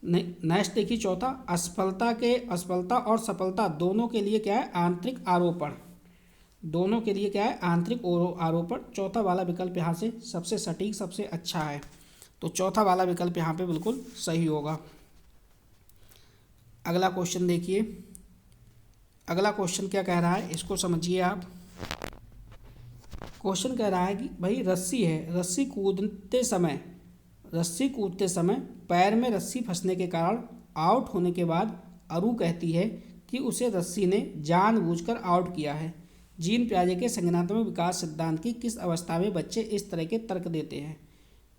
नेक्स्ट देखिए चौथा, असफलता और सफलता दोनों के लिए क्या है? आंतरिक आरोपण, दोनों के लिए क्या है? आंतरिक आरोपण। चौथा वाला विकल्प यहाँ से सबसे सटीक, सबसे अच्छा है, तो चौथा वाला विकल्प यहाँ पे बिल्कुल सही होगा। अगला क्वेश्चन देखिए, अगला क्वेश्चन क्या कह रहा है इसको समझिए आप। क्वेश्चन कह रहा है कि भाई रस्सी है, रस्सी कूदते समय पैर में रस्सी फंसने के कारण आउट होने के बाद अरू कहती है कि उसे रस्सी ने जानबूझकर आउट किया है। जीन पियाजे के संज्ञानात्मक विकास सिद्धांत की किस अवस्था में बच्चे इस तरह के तर्क देते हैं?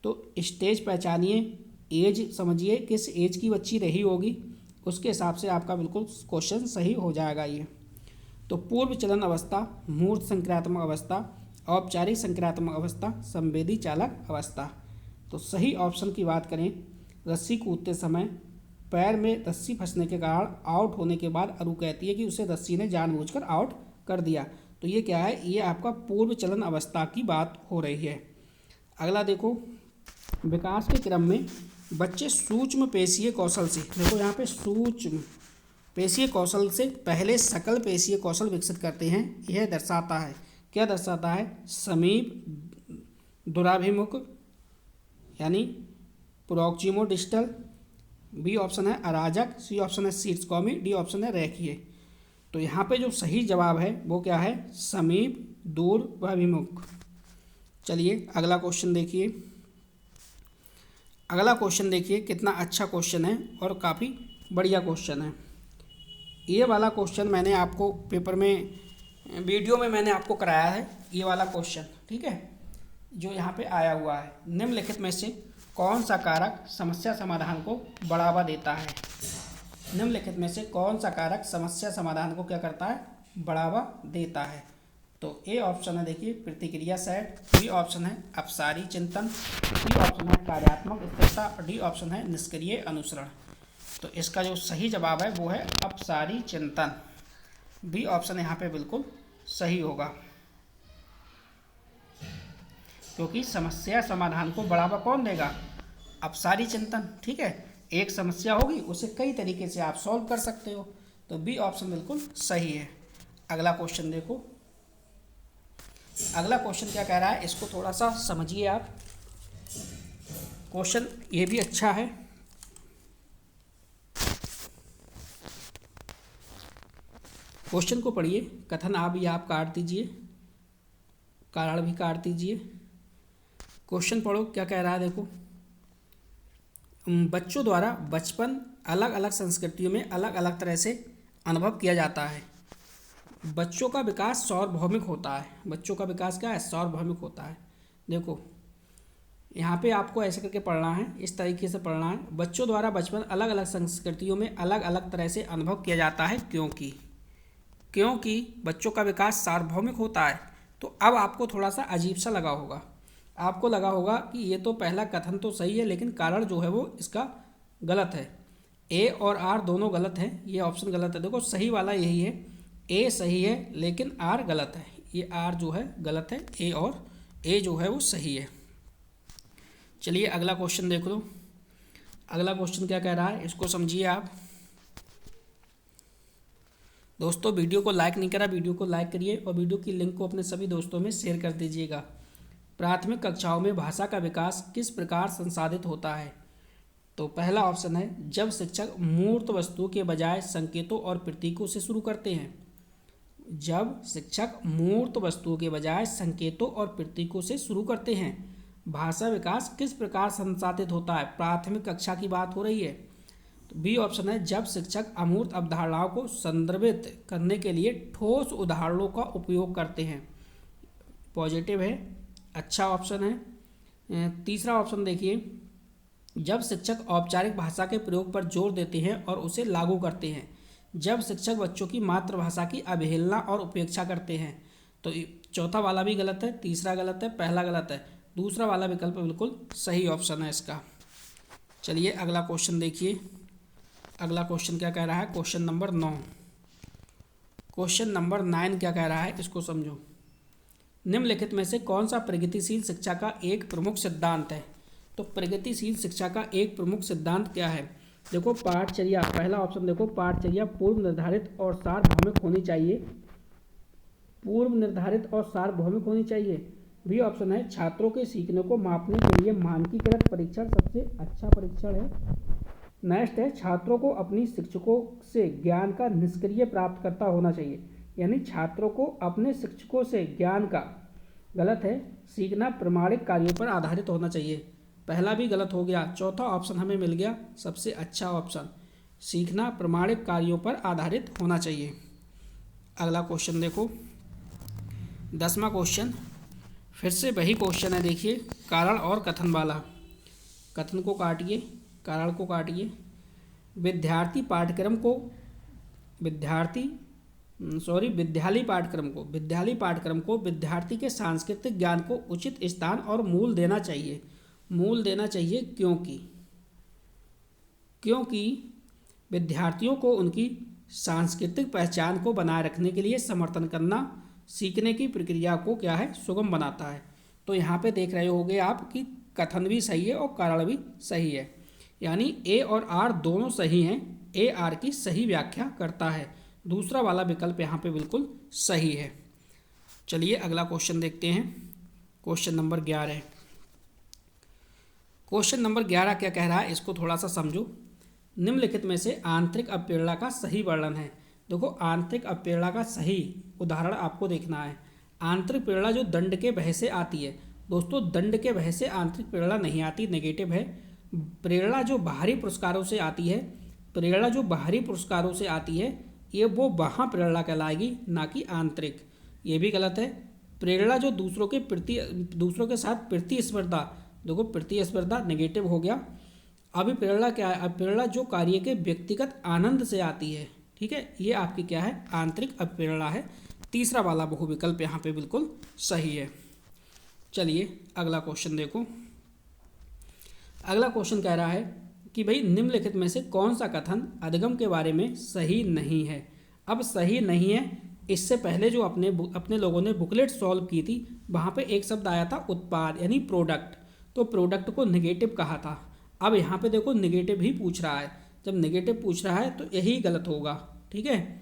तो स्टेज पहचानिए, एज समझिए किस एज की बच्ची रही होगी, उसके हिसाब से आपका बिल्कुल क्वेश्चन सही हो जाएगा ये। तो पूर्व चलन अवस्था, मूर्त संक्रियात्मक अवस्था, औपचारिक संक्रियात्मक अवस्था, संवेदी चालक अवस्था। तो सही ऑप्शन की बात करें, रस्सी कूदते समय पैर में रस्सी फंसने के कारण आउट होने के बाद अरु कहती है कि उसे रस्सी ने जानबूझकर आउट कर दिया। तो ये क्या है, ये आपका पूर्व चलन अवस्था की बात हो रही है। अगला देखो, विकास के क्रम में बच्चे सूक्ष्म पेशीय कौशल से, देखो यहाँ पे सूक्ष्म पेशीय कौशल से पहले सकल पेशीय कौशल विकसित करते हैं। यह दर्शाता है, क्या दर्शाता है, समीप, दुराभिमुख यानी प्रोक्सिमो डिस्टल, बी ऑप्शन है अराजक, सी ऑप्शन है शीर्षकोमी, डी ऑप्शन है रेखीय। तो यहाँ पे जो सही जवाब है वो क्या है, समीप, दूर व अभिमुख। चलिए अगला क्वेश्चन देखिए। अगला क्वेश्चन देखिए कितना अच्छा क्वेश्चन है और काफ़ी बढ़िया क्वेश्चन है। ये वाला क्वेश्चन मैंने आपको पेपर में, वीडियो में मैंने आपको कराया है ये वाला क्वेश्चन, ठीक है, जो यहाँ पे आया हुआ है। निम्नलिखित में से कौन सा कारक समस्या समाधान को बढ़ावा देता है? निम्नलिखित में से कौन सा कारक समस्या समाधान को क्या करता है, बढ़ावा देता है? तो ए ऑप्शन है देखिए प्रतिक्रिया सेट, बी ऑप्शन है अपसारी चिंतन, सी ऑप्शन है कार्यात्मक स्थिरता और डी ऑप्शन है निष्क्रिय अनुसरण। तो इसका जो सही जवाब है वो है अपसारी चिंतन। बी ऑप्शन यहाँ पे बिल्कुल सही होगा, क्योंकि समस्या समाधान को बढ़ावा कौन देगा, अपसारी चिंतन, ठीक है। एक समस्या होगी उसे कई तरीके से आप सॉल्व कर सकते हो, तो बी ऑप्शन बिल्कुल सही है। अगला क्वेश्चन देखो, अगला क्वेश्चन क्या कह रहा है, इसको थोड़ा सा समझिए आप। क्वेश्चन ये भी अच्छा है। क्वेश्चन को पढ़िए, कथन आ भी आप काट दीजिए, कारण भी काट दीजिए। क्वेश्चन पढ़ो क्या कह रहा है, देखो, बच्चों द्वारा बचपन अलग अलग संस्कृतियों में अलग अलग तरह से अनुभव किया जाता है। बच्चों का विकास सार्वभौमिक होता है। बच्चों का विकास क्या है, सार्वभौमिक होता है। देखो यहाँ पे आपको ऐसे करके पढ़ना है, इस तरीके से पढ़ना है, बच्चों द्वारा बचपन अलग अलग संस्कृतियों में अलग अलग तरह से अनुभव किया जाता है, क्योंकि बच्चों का विकास सार्वभौमिक होता है। तो अब आपको थोड़ा सा अजीब सा लगा होगा, आपको लगा होगा कि ये तो पहला कथन तो सही है लेकिन कारण जो है वो इसका गलत है। ए और आर दोनों गलत हैं, ये ऑप्शन गलत है। देखो सही वाला यही है, ए सही है लेकिन आर गलत है। ये आर जो है गलत है, ए और ए जो है वो सही है। चलिए अगला क्वेश्चन देख लो। अगला क्वेश्चन क्या कह रहा है, इसको समझिए आप। दोस्तों वीडियो को लाइक नहीं करा, वीडियो को लाइक करिए और वीडियो की लिंक को अपने सभी दोस्तों में शेयर कर दीजिएगा। प्राथमिक कक्षाओं में भाषा का विकास किस प्रकार संसाधित होता है? तो पहला ऑप्शन है जब शिक्षक मूर्त वस्तुओं के बजाय संकेतों और प्रतीकों से शुरू करते हैं। जब शिक्षक मूर्त वस्तुओं के बजाय संकेतों और प्रतीकों से शुरू करते हैं, भाषा विकास किस प्रकार संसाधित होता है? प्राथमिक कक्षा की बात हो रही है। तो बी ऑप्शन है जब शिक्षक अमूर्त अवधारणाओं को संदर्भित करने के लिए ठोस उदाहरणों का उपयोग करते हैं। पॉजिटिव है, अच्छा ऑप्शन है। तीसरा ऑप्शन देखिए, जब शिक्षक औपचारिक भाषा के प्रयोग पर जोर देते हैं और उसे लागू करते हैं। जब शिक्षक बच्चों की मातृभाषा की अवहेलना और उपेक्षा करते हैं। तो चौथा वाला भी गलत है, तीसरा गलत है, पहला गलत है, दूसरा वाला विकल्प बिल्कुल सही ऑप्शन है इसका। चलिए अगला क्वेश्चन देखिए। अगला क्वेश्चन क्या कह रहा है, क्वेश्चन नंबर 9। क्वेश्चन नंबर 9 क्या कह रहा है, इसको समझो। निम्नलिखित में से कौन सा प्रगतिशील शिक्षा का एक प्रमुख सिद्धांत है? तो प्रगतिशील शिक्षा का एक प्रमुख सिद्धांत क्या है? देखो पाठचर्या, पहला ऑप्शन देखो, पाठचर्या पूर्व निर्धारित और सार्वभौमिक होनी चाहिए। पूर्व निर्धारित और सार्वभौमिक होनी चाहिए। बी ऑप्शन है छात्रों के सीखने को मापने के लिए मानकीकृत परीक्षण सबसे अच्छा परीक्षण है। नेक्स्ट है छात्रों को अपनी शिक्षकों से ज्ञान का निष्क्रिय प्राप्तकर्ता होना चाहिए, यानी छात्रों को अपने शिक्षकों से ज्ञान का, गलत है, सीखना प्रमाणिक कार्यों पर आधारित होना चाहिए। पहला भी गलत हो गया, चौथा ऑप्शन हमें मिल गया सबसे अच्छा ऑप्शन, सीखना प्रमाणिक कार्यों पर आधारित होना चाहिए। अगला क्वेश्चन देखो, 10वां क्वेश्चन, फिर से वही क्वेश्चन है, देखिए कारण और कथन वाला। कथन को काटिए, कारण को काटिए। विद्यार्थी पाठ्यक्रम को विद्यालय पाठ्यक्रम को विद्यार्थी के सांस्कृतिक ज्ञान को उचित स्थान और मूल देना चाहिए। क्योंकि विद्यार्थियों को उनकी सांस्कृतिक पहचान को बनाए रखने के लिए समर्थन करना सीखने की प्रक्रिया को क्या है, सुगम बनाता है। तो यहाँ पे देख रहे होगे आप कि कथन भी सही है और कारण भी सही है, यानी ए और आर दोनों सही हैं। ए आर की सही व्याख्या करता है। दूसरा वाला विकल्प यहाँ पे बिल्कुल सही है। चलिए अगला क्वेश्चन देखते हैं। Question number 11। क्वेश्चन नंबर 11 क्या कह रहा है, इसको थोड़ा सा समझो। निम्नलिखित में से आंतरिक अपप्रेरणा का सही वर्णन है। देखो, आंतरिक अपप्रेरणा का सही उदाहरण आपको देखना है। आंतरिक प्रेरणा जो दंड के भय से आती है, दोस्तों दंड के भय से आंतरिक प्रेरणा नहीं आती, नेगेटिव है। प्रेरणा जो बाहरी पुरस्कारों से आती है, ये वो वहाँ प्रेरणा कहलाएगी, ना कि आंतरिक। ये भी गलत है। प्रेरणा जो दूसरों के साथ प्रतिस्पर्धा, देखो प्रतिस्पर्धा नेगेटिव हो गया। अभी प्रेरणा क्या है, अब प्रेरणा जो कार्य के व्यक्तिगत आनंद से आती है, ठीक है, ये आपकी क्या है, आंतरिक अपप्रेरणा है। तीसरा वाला बहुविकल्प यहाँ पे बिल्कुल सही है। चलिए अगला क्वेश्चन देखो। अगला क्वेश्चन कह रहा है कि भाई निम्नलिखित में से कौन सा कथन अधिगम के बारे में सही नहीं है। अब सही नहीं है, इससे पहले जो अपने लोगों ने बुकलेट सॉल्व की थी, वहाँ पे एक शब्द आया था उत्पाद, यानी प्रोडक्ट। तो प्रोडक्ट को नेगेटिव कहा था। अब यहाँ पे देखो नेगेटिव ही पूछ रहा है। जब नेगेटिव पूछ रहा है तो यही गलत होगा, ठीक है।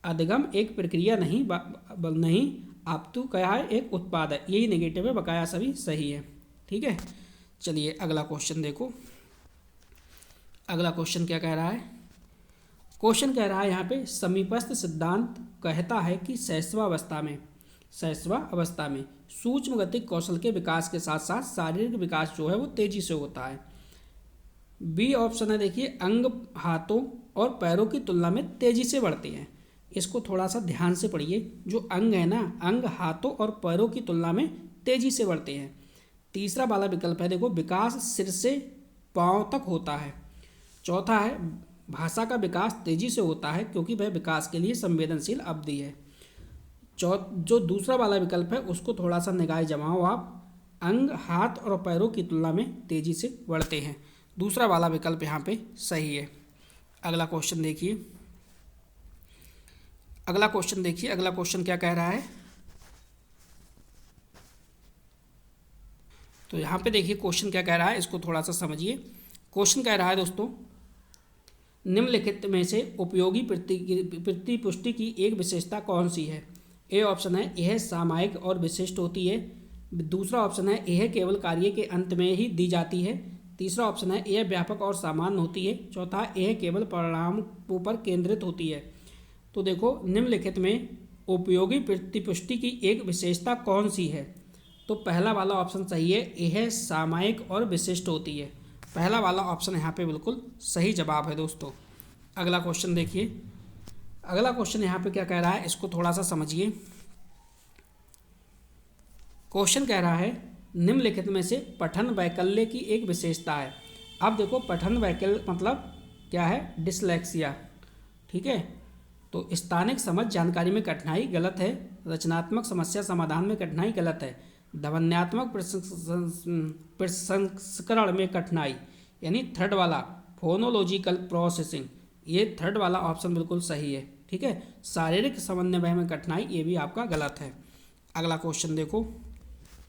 अधिगम एक प्रक्रिया नहीं आप तो क्या है, एक उत्पाद है, यही नेगेटिव है, बकाया सभी सही है, ठीक है। चलिए अगला क्वेश्चन देखो। अगला क्वेश्चन क्या कह रहा है, क्वेश्चन कह रहा है यहाँ पे समीपस्थ सिद्धांत कहता है कि शैशवावस्था में सूक्ष्म गतिक कौशल के विकास के साथ साथ शारीरिक विकास जो है वो तेजी से होता है। बी ऑप्शन है, देखिए अंग हाथों और पैरों की तुलना में तेजी से बढ़ते हैं। इसको थोड़ा सा ध्यान से पढ़िए। जो अंग है ना, अंग हाथों और पैरों की तुलना में तेजी से बढ़ते हैं। तीसरा वाला विकल्प है, देखो विकास सिर से पांव तक होता है। चौथा है भाषा का विकास तेजी से होता है क्योंकि वह विकास के लिए संवेदनशील अवधि है। जो दूसरा वाला विकल्प है उसको थोड़ा सा निगाह जमाओ आप, अंग हाथ और पैरों की तुलना में तेजी से बढ़ते हैं। दूसरा वाला विकल्प यहाँ पे सही है। अगला क्वेश्चन देखिए। अगला क्वेश्चन क्या कह रहा है, तो यहाँ पे देखिए क्वेश्चन क्या कह रहा है, इसको थोड़ा सा समझिए। क्वेश्चन कह रहा है दोस्तों, निम्नलिखित में से उपयोगी प्रतिपुष्टि की एक विशेषता कौन सी है। ए ऑप्शन है, यह सामायिक और विशिष्ट होती है। दूसरा ऑप्शन है, यह केवल कार्य के अंत में ही दी जाती है। तीसरा ऑप्शन है, यह व्यापक और सामान्य होती है। चौथा, यह केवल परिणामों पर केंद्रित होती है। तो देखो निम्नलिखित में उपयोगी प्रतिपुष्टि की एक विशेषता कौन सी है, तो पहला वाला ऑप्शन सही है, यह सामायिक और विशिष्ट होती है। पहला वाला ऑप्शन यहाँ पे बिल्कुल सही जवाब है दोस्तों। अगला क्वेश्चन देखिए। अगला क्वेश्चन यहाँ पे क्या कह रहा है, इसको थोड़ा सा समझिए। क्वेश्चन कह रहा है निम्नलिखित में से पठन वैकल्य की एक विशेषता है। अब देखो पठन वैकल्य मतलब क्या है, डिसलेक्सिया, ठीक है। तो स्थानिक समझ जानकारी में कठिनाई गलत है। रचनात्मक समस्या समाधान में कठिनाई गलत है। ध्वन्यात्मक प्रसंस्करण में कठिनाई, यानी थर्ड वाला फोनोलॉजिकल प्रोसेसिंग, ये थर्ड वाला ऑप्शन बिल्कुल सही है, ठीक है। शारीरिक समन्वय में कठिनाई, ये भी आपका गलत है। अगला क्वेश्चन देखो।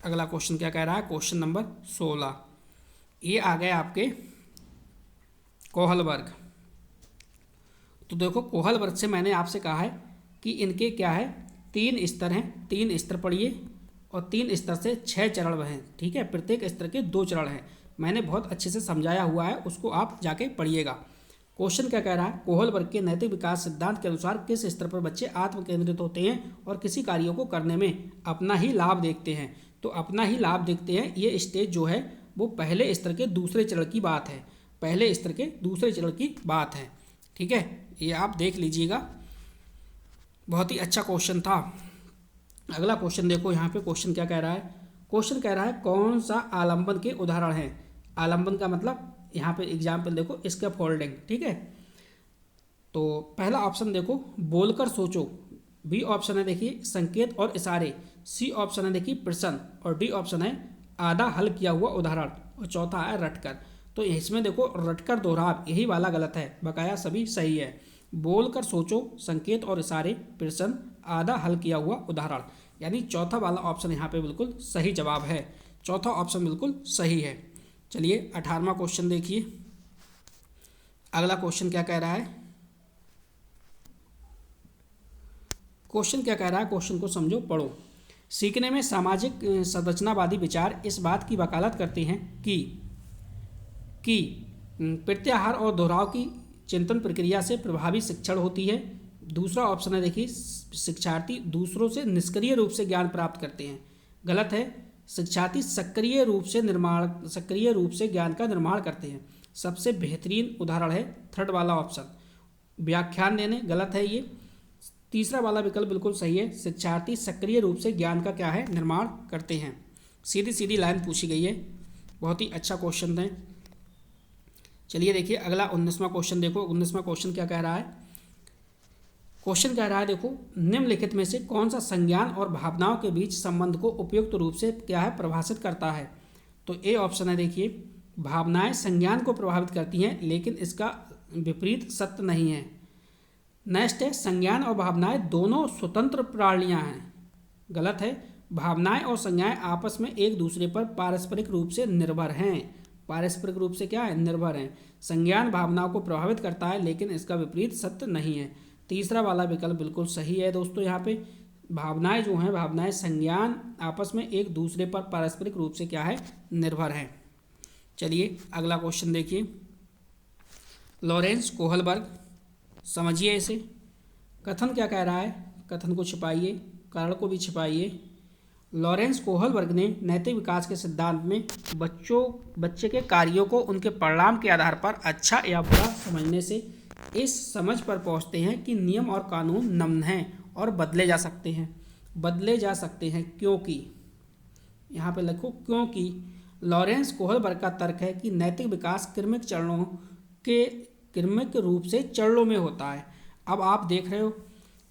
अगला क्वेश्चन क्या कह रहा है, क्वेश्चन नंबर 16। ये आ गए आपके कोहल वर्ग। तो देखो कोहल वर्ग से मैंने आपसे कहा है कि इनके क्या है, 3 स्तर हैं। 3 स्तर पढ़िए और 3 स्तर से 6 चरण हैं, ठीक है। प्रत्येक स्तर के 2 चरण हैं। मैंने बहुत अच्छे से समझाया हुआ है, उसको आप जाके पढ़िएगा। क्वेश्चन क्या कह रहा है, कोहल वर्ग के नैतिक विकास सिद्धांत के अनुसार किस स्तर पर बच्चे आत्म केंद्रित होते हैं और किसी कार्यों को करने में अपना ही लाभ देखते हैं। तो अपना ही लाभ देखते हैं, ये स्टेज जो है वो पहले स्तर के दूसरे चरण की बात है। पहले स्तर के दूसरे चरण की बात है, ठीक है। ये आप देख लीजिएगा, बहुत ही अच्छा क्वेश्चन था। अगला क्वेश्चन देखो। यहाँ पे क्वेश्चन क्या कह रहा है, क्वेश्चन कह रहा है कौन सा आलंबन के उदाहरण है। आलंबन का मतलब यहाँ पे एग्जाम्पल देखो, स्कैफोल्डिंग, ठीक है। तो पहला ऑप्शन देखो बोलकर सोचो, बी ऑप्शन है देखिए संकेत और इशारे, सी ऑप्शन है देखिए प्रश्न, और डी ऑप्शन है आधा हल किया हुआ उदाहरण, और चौथा है रटकर। तो इसमें देखो रटकर दोहराव यही वाला गलत है, बकाया सभी सही है। बोलकर सोचो, संकेत और इशारे, प्रश्न, आधा हल किया हुआ उदाहरण, यानी चौथा वाला ऑप्शन यहाँ पे बिल्कुल सही जवाब है। चौथा ऑप्शन बिल्कुल सही है। चलिए 18वां क्वेश्चन देखिए। अगला क्वेश्चन क्या कह रहा है, क्वेश्चन क्या कह रहा है, क्वेश्चन को समझो पढ़ो। सीखने में सामाजिक संरचनावादी विचार इस बात की वकालत करते हैं कि प्रत्याहार और दोहराव की चिंतन प्रक्रिया से प्रभावी शिक्षण होती है। दूसरा ऑप्शन है देखिए शिक्षार्थी दूसरों से निष्क्रिय रूप से ज्ञान प्राप्त करते हैं, गलत है। शिक्षार्थी सक्रिय रूप से ज्ञान का निर्माण करते हैं। सबसे बेहतरीन उदाहरण है थर्ड वाला ऑप्शन, व्याख्यान देने, गलत है ये। तीसरा वाला विकल्प बिल्कुल सही है, शिक्षार्थी सक्रिय रूप से ज्ञान का क्या है निर्माण करते हैं। सीधी सीधी लाइन पूछी गई है, बहुत ही अच्छा क्वेश्चन है। चलिए देखिए अगला 19वां क्वेश्चन देखो। 19वां क्वेश्चन क्या कह रहा है, क्वेश्चन कह रहा है देखो निम्नलिखित में से कौन सा संज्ञान और भावनाओं के बीच संबंध को उपयुक्त रूप से क्या है परिभाषित करता है। तो ए ऑप्शन है देखिए भावनाएं संज्ञान को प्रभावित करती हैं लेकिन इसका विपरीत सत्य नहीं है। नेक्स्ट है संज्ञान और भावनाएं दोनों स्वतंत्र प्रणालियां हैं, गलत है। भावनाएं और संज्ञाएं आपस में एक दूसरे पर पारस्परिक रूप से निर्भर हैं, पारस्परिक रूप से क्या है निर्भर हैं। संज्ञान भावनाओं को प्रभावित करता है लेकिन इसका विपरीत सत्य नहीं है। तीसरा वाला विकल्प बिल्कुल सही है दोस्तों। यहाँ पे भावनाएं जो हैं, भावनाएं संज्ञान आपस में एक दूसरे पर पारस्परिक रूप से क्या है निर्भर हैं। चलिए अगला क्वेश्चन देखिए, लॉरेंस कोहलबर्ग, समझिए इसे। कथन क्या कह रहा है, कथन को छिपाइए, कारण को भी छिपाइए। लॉरेंस कोहलबर्ग ने नैतिक विकास के सिद्धांत में बच्चे के कार्यों को उनके परिणाम के आधार पर अच्छा या बुरा समझने से इस समझ पर पहुंचते हैं कि नियम और कानून नम्य हैं और बदले जा सकते हैं क्योंकि, यहाँ पे लिखो क्योंकि लॉरेंस कोहलबर्ग का तर्क है कि नैतिक विकास क्रमिक रूप से चरणों में होता है। अब आप देख रहे हो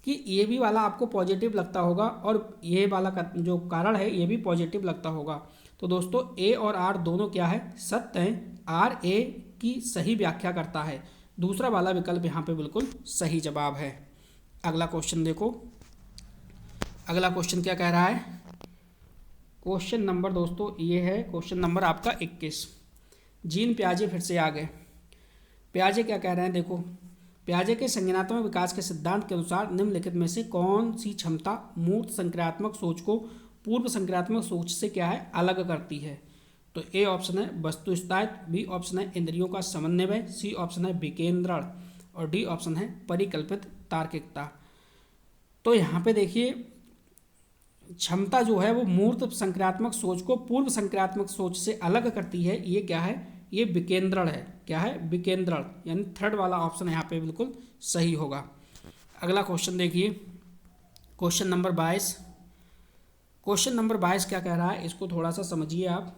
कि ये भी वाला आपको पॉजिटिव लगता होगा और ये वाला जो कारण है ये भी पॉजिटिव लगता होगा। तो दोस्तों ए और आर दोनों क्या है सत्य हैं, आर ए की सही व्याख्या करता है। दूसरा वाला विकल्प यहाँ पे बिल्कुल सही जवाब है। अगला क्वेश्चन देखो, अगला क्वेश्चन क्या कह रहा है, क्वेश्चन नंबर दोस्तों ये है क्वेश्चन नंबर आपका 21। जीन पियाजे फिर से आ गए। पियाजे क्या कह रहे हैं देखो, पियाजे के संज्ञानात्मक विकास के सिद्धांत के अनुसार निम्नलिखित में से कौन सी क्षमता मूर्त संक्रियात्मक सोच को पूर्व संक्रियात्मक सोच से क्या है अलग करती है। तो ए ऑप्शन है वस्तु स्थायित्व, बी ऑप्शन है इंद्रियों का समन्वय, सी ऑप्शन है विकेंद्रण, और डी ऑप्शन है परिकल्पित तार्किकता। तो यहाँ पे देखिए क्षमता जो है वो मूर्त संक्रियात्मक सोच को पूर्व संक्रियात्मक सोच से अलग करती है, ये क्या है, ये विकेंद्रण है। क्या है, विकेंद्रण, यानी थर्ड वाला ऑप्शन यहाँ पे बिल्कुल सही होगा। अगला क्वेश्चन देखिए, क्वेश्चन नंबर 22। क्वेश्चन नंबर 22 क्या कह रहा है, इसको थोड़ा सा समझिए आप।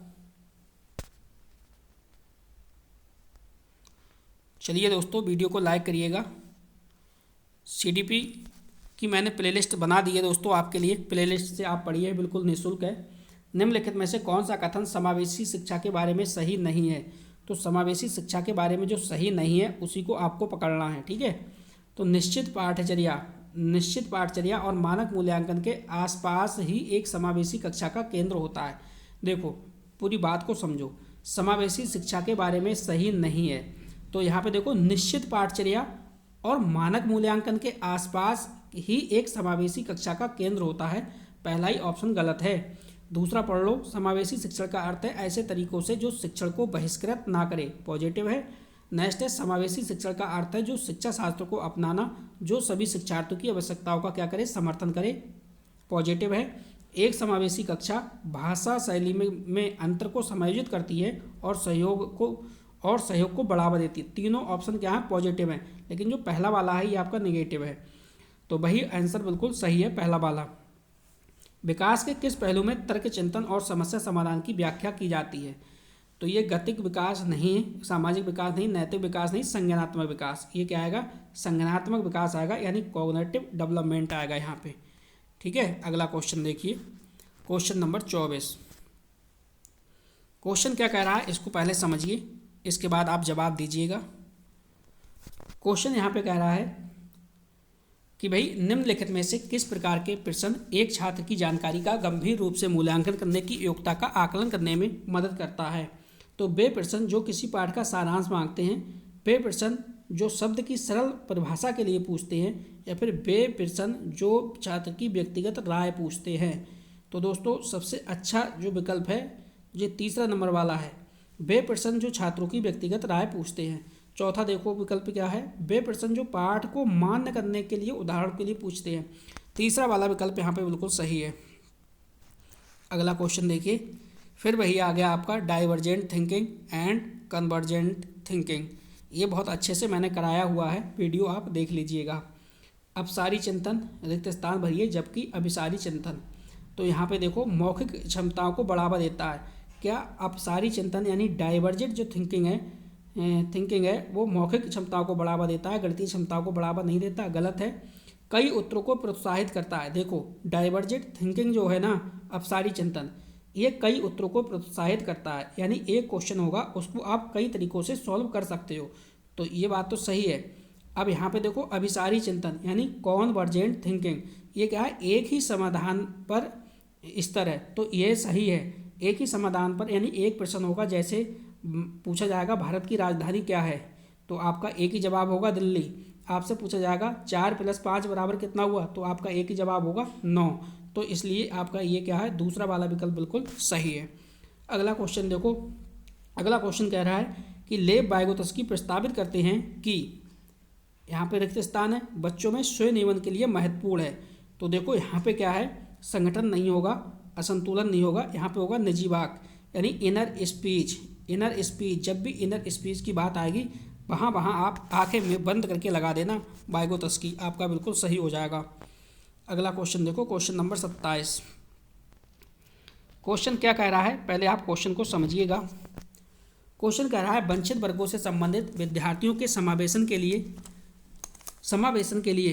चलिए दोस्तों वीडियो को लाइक करिएगा। सीडीपी की मैंने प्लेलिस्ट बना दी है दोस्तों आपके लिए, प्लेलिस्ट से आप पढ़िए, बिल्कुल निःशुल्क है। निम्नलिखित में से कौन सा कथन समावेशी शिक्षा के बारे में सही नहीं है। तो समावेशी शिक्षा के बारे में जो सही नहीं है उसी को आपको पकड़ना है, ठीक है। तो निश्चित पाठचर्या और मानक मूल्यांकन के आसपास ही एक समावेशी कक्षा का केंद्र होता है। देखो पूरी बात को समझो, समावेशी शिक्षा के बारे में सही नहीं है। तो यहाँ पे देखो निश्चित पाठचर्या और मानक मूल्यांकन के आसपास ही एक समावेशी कक्षा का केंद्र होता है, पहला ही ऑप्शन गलत है। दूसरा पढ़ लो, समावेशी शिक्षण का अर्थ है ऐसे तरीकों से जो शिक्षण को बहिष्कृत ना करे, पॉजिटिव है। नेक्स्ट है समावेशी शिक्षण का अर्थ है जो शिक्षा शास्त्र को अपनाना जो सभी शिक्षार्थियों की आवश्यकताओं का क्या करे, समर्थन करे, पॉजिटिव है। एक समावेशी कक्षा भाषा शैली में अंतर को समायोजित करती है और सहयोग को बढ़ावा देती है। तीनों ऑप्शन क्या है, पॉजिटिव है, लेकिन जो पहला वाला है ये आपका नेगेटिव है। तो वही आंसर बिल्कुल सही है, पहला वाला। विकास के किस पहलू में तर्क चिंतन और समस्या समाधान की व्याख्या की जाती है। तो ये गतिक विकास नहीं है, सामाजिक विकास नहीं, नैतिक विकास नहीं, संज्ञानात्मक विकास। ये क्या आएगा? संज्ञानात्मक विकास आएगा, यानी कॉग्निटिव डेवलपमेंट आएगा यहाँ पे। ठीक है, अगला क्वेश्चन देखिए, क्वेश्चन नंबर 24। क्वेश्चन क्या कह रहा है इसको पहले समझिए, इसके बाद आप जवाब दीजिएगा। क्वेश्चन यहाँ पे कह रहा है कि भाई निम्नलिखित में से किस प्रकार के प्रश्न एक छात्र की जानकारी का गंभीर रूप से मूल्यांकन करने की योग्यता का आकलन करने में मदद करता है। तो वे प्रश्न जो किसी पाठ का सारांश मांगते हैं, वे प्रश्न जो शब्द की सरल परिभाषा के लिए पूछते हैं, या फिर वे प्रश्न जो छात्र की व्यक्तिगत राय पूछते हैं। तो दोस्तों सबसे अच्छा जो विकल्प है ये तीसरा नंबर वाला है, वे प्रश्न जो छात्रों की व्यक्तिगत राय पूछते हैं। चौथा देखो विकल्प क्या है, वे प्रश्न जो पाठ को मान्य करने के लिए उदाहरण के लिए पूछते हैं। तीसरा वाला विकल्प यहाँ पे बिल्कुल सही है। अगला क्वेश्चन देखिए, फिर वही आ गया आपका divergent thinking and convergent thinking. ये बहुत अच्छे से मैंने कराया हुआ है, वीडियो आप देख लीजिएगा। अपसारी चिंतन, रिक्त स्थान भरिए, जबकि अभिसारी चिंतन। तो यहाँ पे देखो मौखिक क्षमताओं को बढ़ावा देता है। क्या अपसारी चिंतन यानी डाइवर्जेंट जो थिंकिंग है वो मौखिक क्षमताओं को बढ़ावा देता है, गणितीय क्षमताओं को बढ़ावा नहीं देता? गलत है। कई उत्तरों को प्रोत्साहित करता है। देखो डाइवर्जेंट थिंकिंग जो है ना, अपसारी चिंतन, ये कई उत्तरों को प्रोत्साहित करता है, यानी एक क्वेश्चन होगा उसको आप कई तरीक़ों से सॉल्व कर सकते हो। तो ये बात तो सही है। अब यहाँ पे देखो अभिसारी चिंतन यानी कॉन्वर्जेंट थिंकिंग, ये क्या है? एक ही समाधान पर स्तर है, तो ये सही है। एक ही समाधान पर यानी एक प्रश्न होगा, जैसे पूछा जाएगा भारत की राजधानी क्या है, तो आपका एक ही जवाब होगा दिल्ली। आपसे पूछा जाएगा 4 + 5 = कितना हुआ, तो आपका एक ही जवाब होगा 9। तो इसलिए आपका ये क्या है? दूसरा वाला विकल्प बिल्कुल सही है। अगला क्वेश्चन देखो, अगला क्वेश्चन कह रहा है कि लेव वाइगोत्स्की प्रस्तावित करते हैं कि, यहाँ पे रिक्त स्थान है, बच्चों में स्वनियमन के लिए महत्वपूर्ण है। तो देखो यहाँ पे क्या है? संगठन नहीं होगा, असंतुलन नहीं होगा, यहाँ पे होगा निजी वाक यानी इनर स्पीच। इनर स्पीच, जब भी इनर स्पीच की बात आएगी वहाँ आप आंखें में बंद करके लगा देना वाइगोत्स्की, आपका बिल्कुल सही हो जाएगा। अगला क्वेश्चन देखो, क्वेश्चन नंबर 27। क्वेश्चन क्या कह रहा है, पहले आप क्वेश्चन को समझिएगा। क्वेश्चन कह रहा है वंचित वर्गों से संबंधित विद्यार्थियों के समावेशन के लिए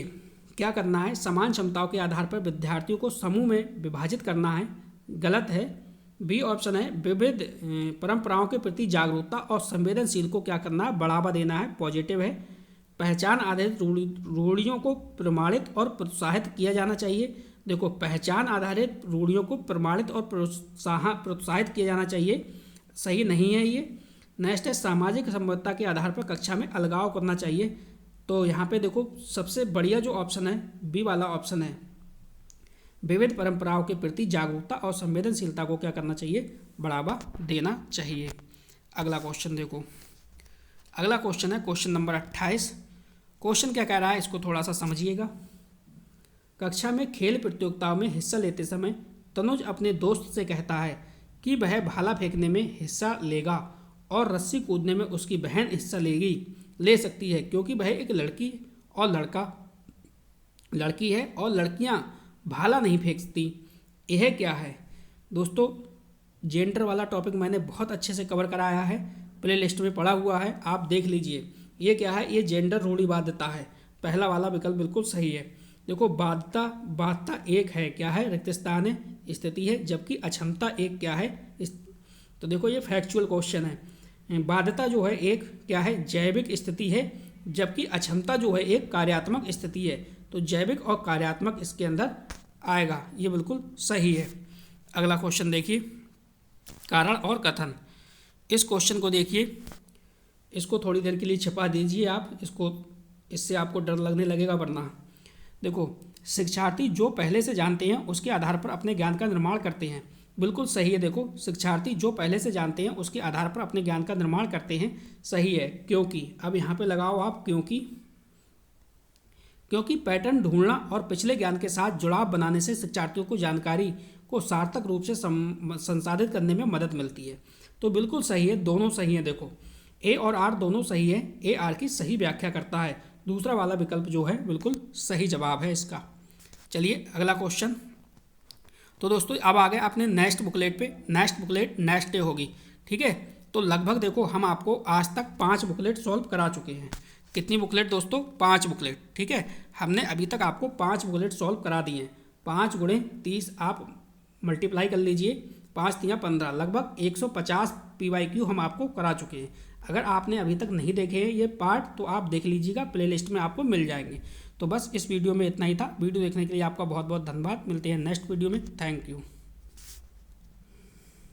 क्या करना है? समान क्षमताओं के आधार पर विद्यार्थियों को समूह में विभाजित करना है। गलत है। बी ऑप्शन है विविध परंपराओं के प्रति जागरूकता और संवेदनशील को क्या करना है? बढ़ावा देना है, पॉजिटिव है। पहचान आधारित रूढ़ियों को प्रमाणित और प्रोत्साहित किया जाना चाहिए। देखो पहचान आधारित रूढ़ियों को प्रमाणित और प्रोत्साहित किया जाना चाहिए, सही नहीं है ये। नेक्स्ट है सामाजिक संबद्धता के आधार पर कक्षा में अलगाव करना चाहिए। तो यहाँ पे देखो सबसे बढ़िया जो ऑप्शन है बी वाला ऑप्शन है, विविध परंपराओं के प्रति जागरूकता और संवेदनशीलता को क्या करना चाहिए? बढ़ावा देना चाहिए। अगला क्वेश्चन देखो, अगला क्वेश्चन है क्वेश्चन नंबर 28। क्वेश्चन क्या कह रहा है इसको थोड़ा सा समझिएगा। कक्षा में खेल प्रतियोगिताओं में हिस्सा लेते समय तनुज अपने दोस्त से कहता है कि वह भाला फेंकने में हिस्सा लेगा और रस्सी कूदने में उसकी बहन हिस्सा ले सकती है, क्योंकि वह एक लड़की है और लड़कियां भाला नहीं फेंकती। यह क्या है? दोस्तों जेंडर वाला टॉपिक मैंने बहुत अच्छे से कवर कराया है, प्ले लिस्ट में पड़ा हुआ है, आप देख लीजिए। ये क्या है? ये जेंडर रूढ़िवादिता है। पहला वाला विकल्प बिल्कुल सही है। देखो बाध्यता एक है, क्या है? रिक्त स्थान है, स्थिति है, जबकि अक्षमता एक क्या है? तो देखो ये फैक्चुअल क्वेश्चन है। बाध्यता जो है एक क्या है? जैविक स्थिति है, जबकि अक्षमता जो है एक कार्यात्मक स्थिति है। तो जैविक और कार्यात्मक इसके अंदर आएगा, ये बिल्कुल सही है। अगला क्वेश्चन देखिए, कारण और कथन। इस क्वेश्चन को देखिए, इसको थोड़ी देर के लिए छिपा दीजिए आप, इससे आपको डर लगने लगेगा वरना। देखो शिक्षार्थी जो पहले से जानते हैं उसके आधार पर अपने ज्ञान का निर्माण करते हैं। बिल्कुल सही है। देखो शिक्षार्थी जो पहले से जानते हैं उसके आधार पर अपने ज्ञान का निर्माण करते हैं, सही है। क्योंकि अब यहाँ पे लगाओ आप क्योंकि पैटर्न ढूंढना और पिछले ज्ञान के साथ जुड़ाव बनाने से शिक्षार्थियों को जानकारी को सार्थक रूप से संसाधित करने में मदद मिलती है। तो बिल्कुल सही है, दोनों सही है। देखो ए और आर दोनों सही है। ए आर की सही व्याख्या करता है। दूसरा वाला विकल्प जो है बिल्कुल सही जवाब है इसका। चलिए अगला क्वेश्चन। तो दोस्तों अब आ गए अपने नेक्स्ट बुकलेट पे। नेक्स्ट बुकलेट नेक्स्ट डे होगी, ठीक है। तो लगभग देखो हम आपको आज तक 5 बुकलेट सॉल्व करा चुके हैं। कितनी बुकलेट दोस्तों? 5 बुकलेट। ठीक है, हमने अभी तक आपको 5 बुकलेट सॉल्व करा दिए हैं। 5 गुणे 30 आप मल्टीप्लाई कर लीजिए, 5 तियाँ 15, लगभग 150 PYQ हम आपको करा चुके हैं। अगर आपने अभी तक नहीं देखे हैं ये पार्ट तो आप देख लीजिएगा, प्लेलिस्ट में आपको मिल जाएंगे। तो बस इस वीडियो में इतना ही था। वीडियो देखने के लिए आपका बहुत बहुत धन्यवाद। मिलते हैं नेक्स्ट वीडियो में। Thank you.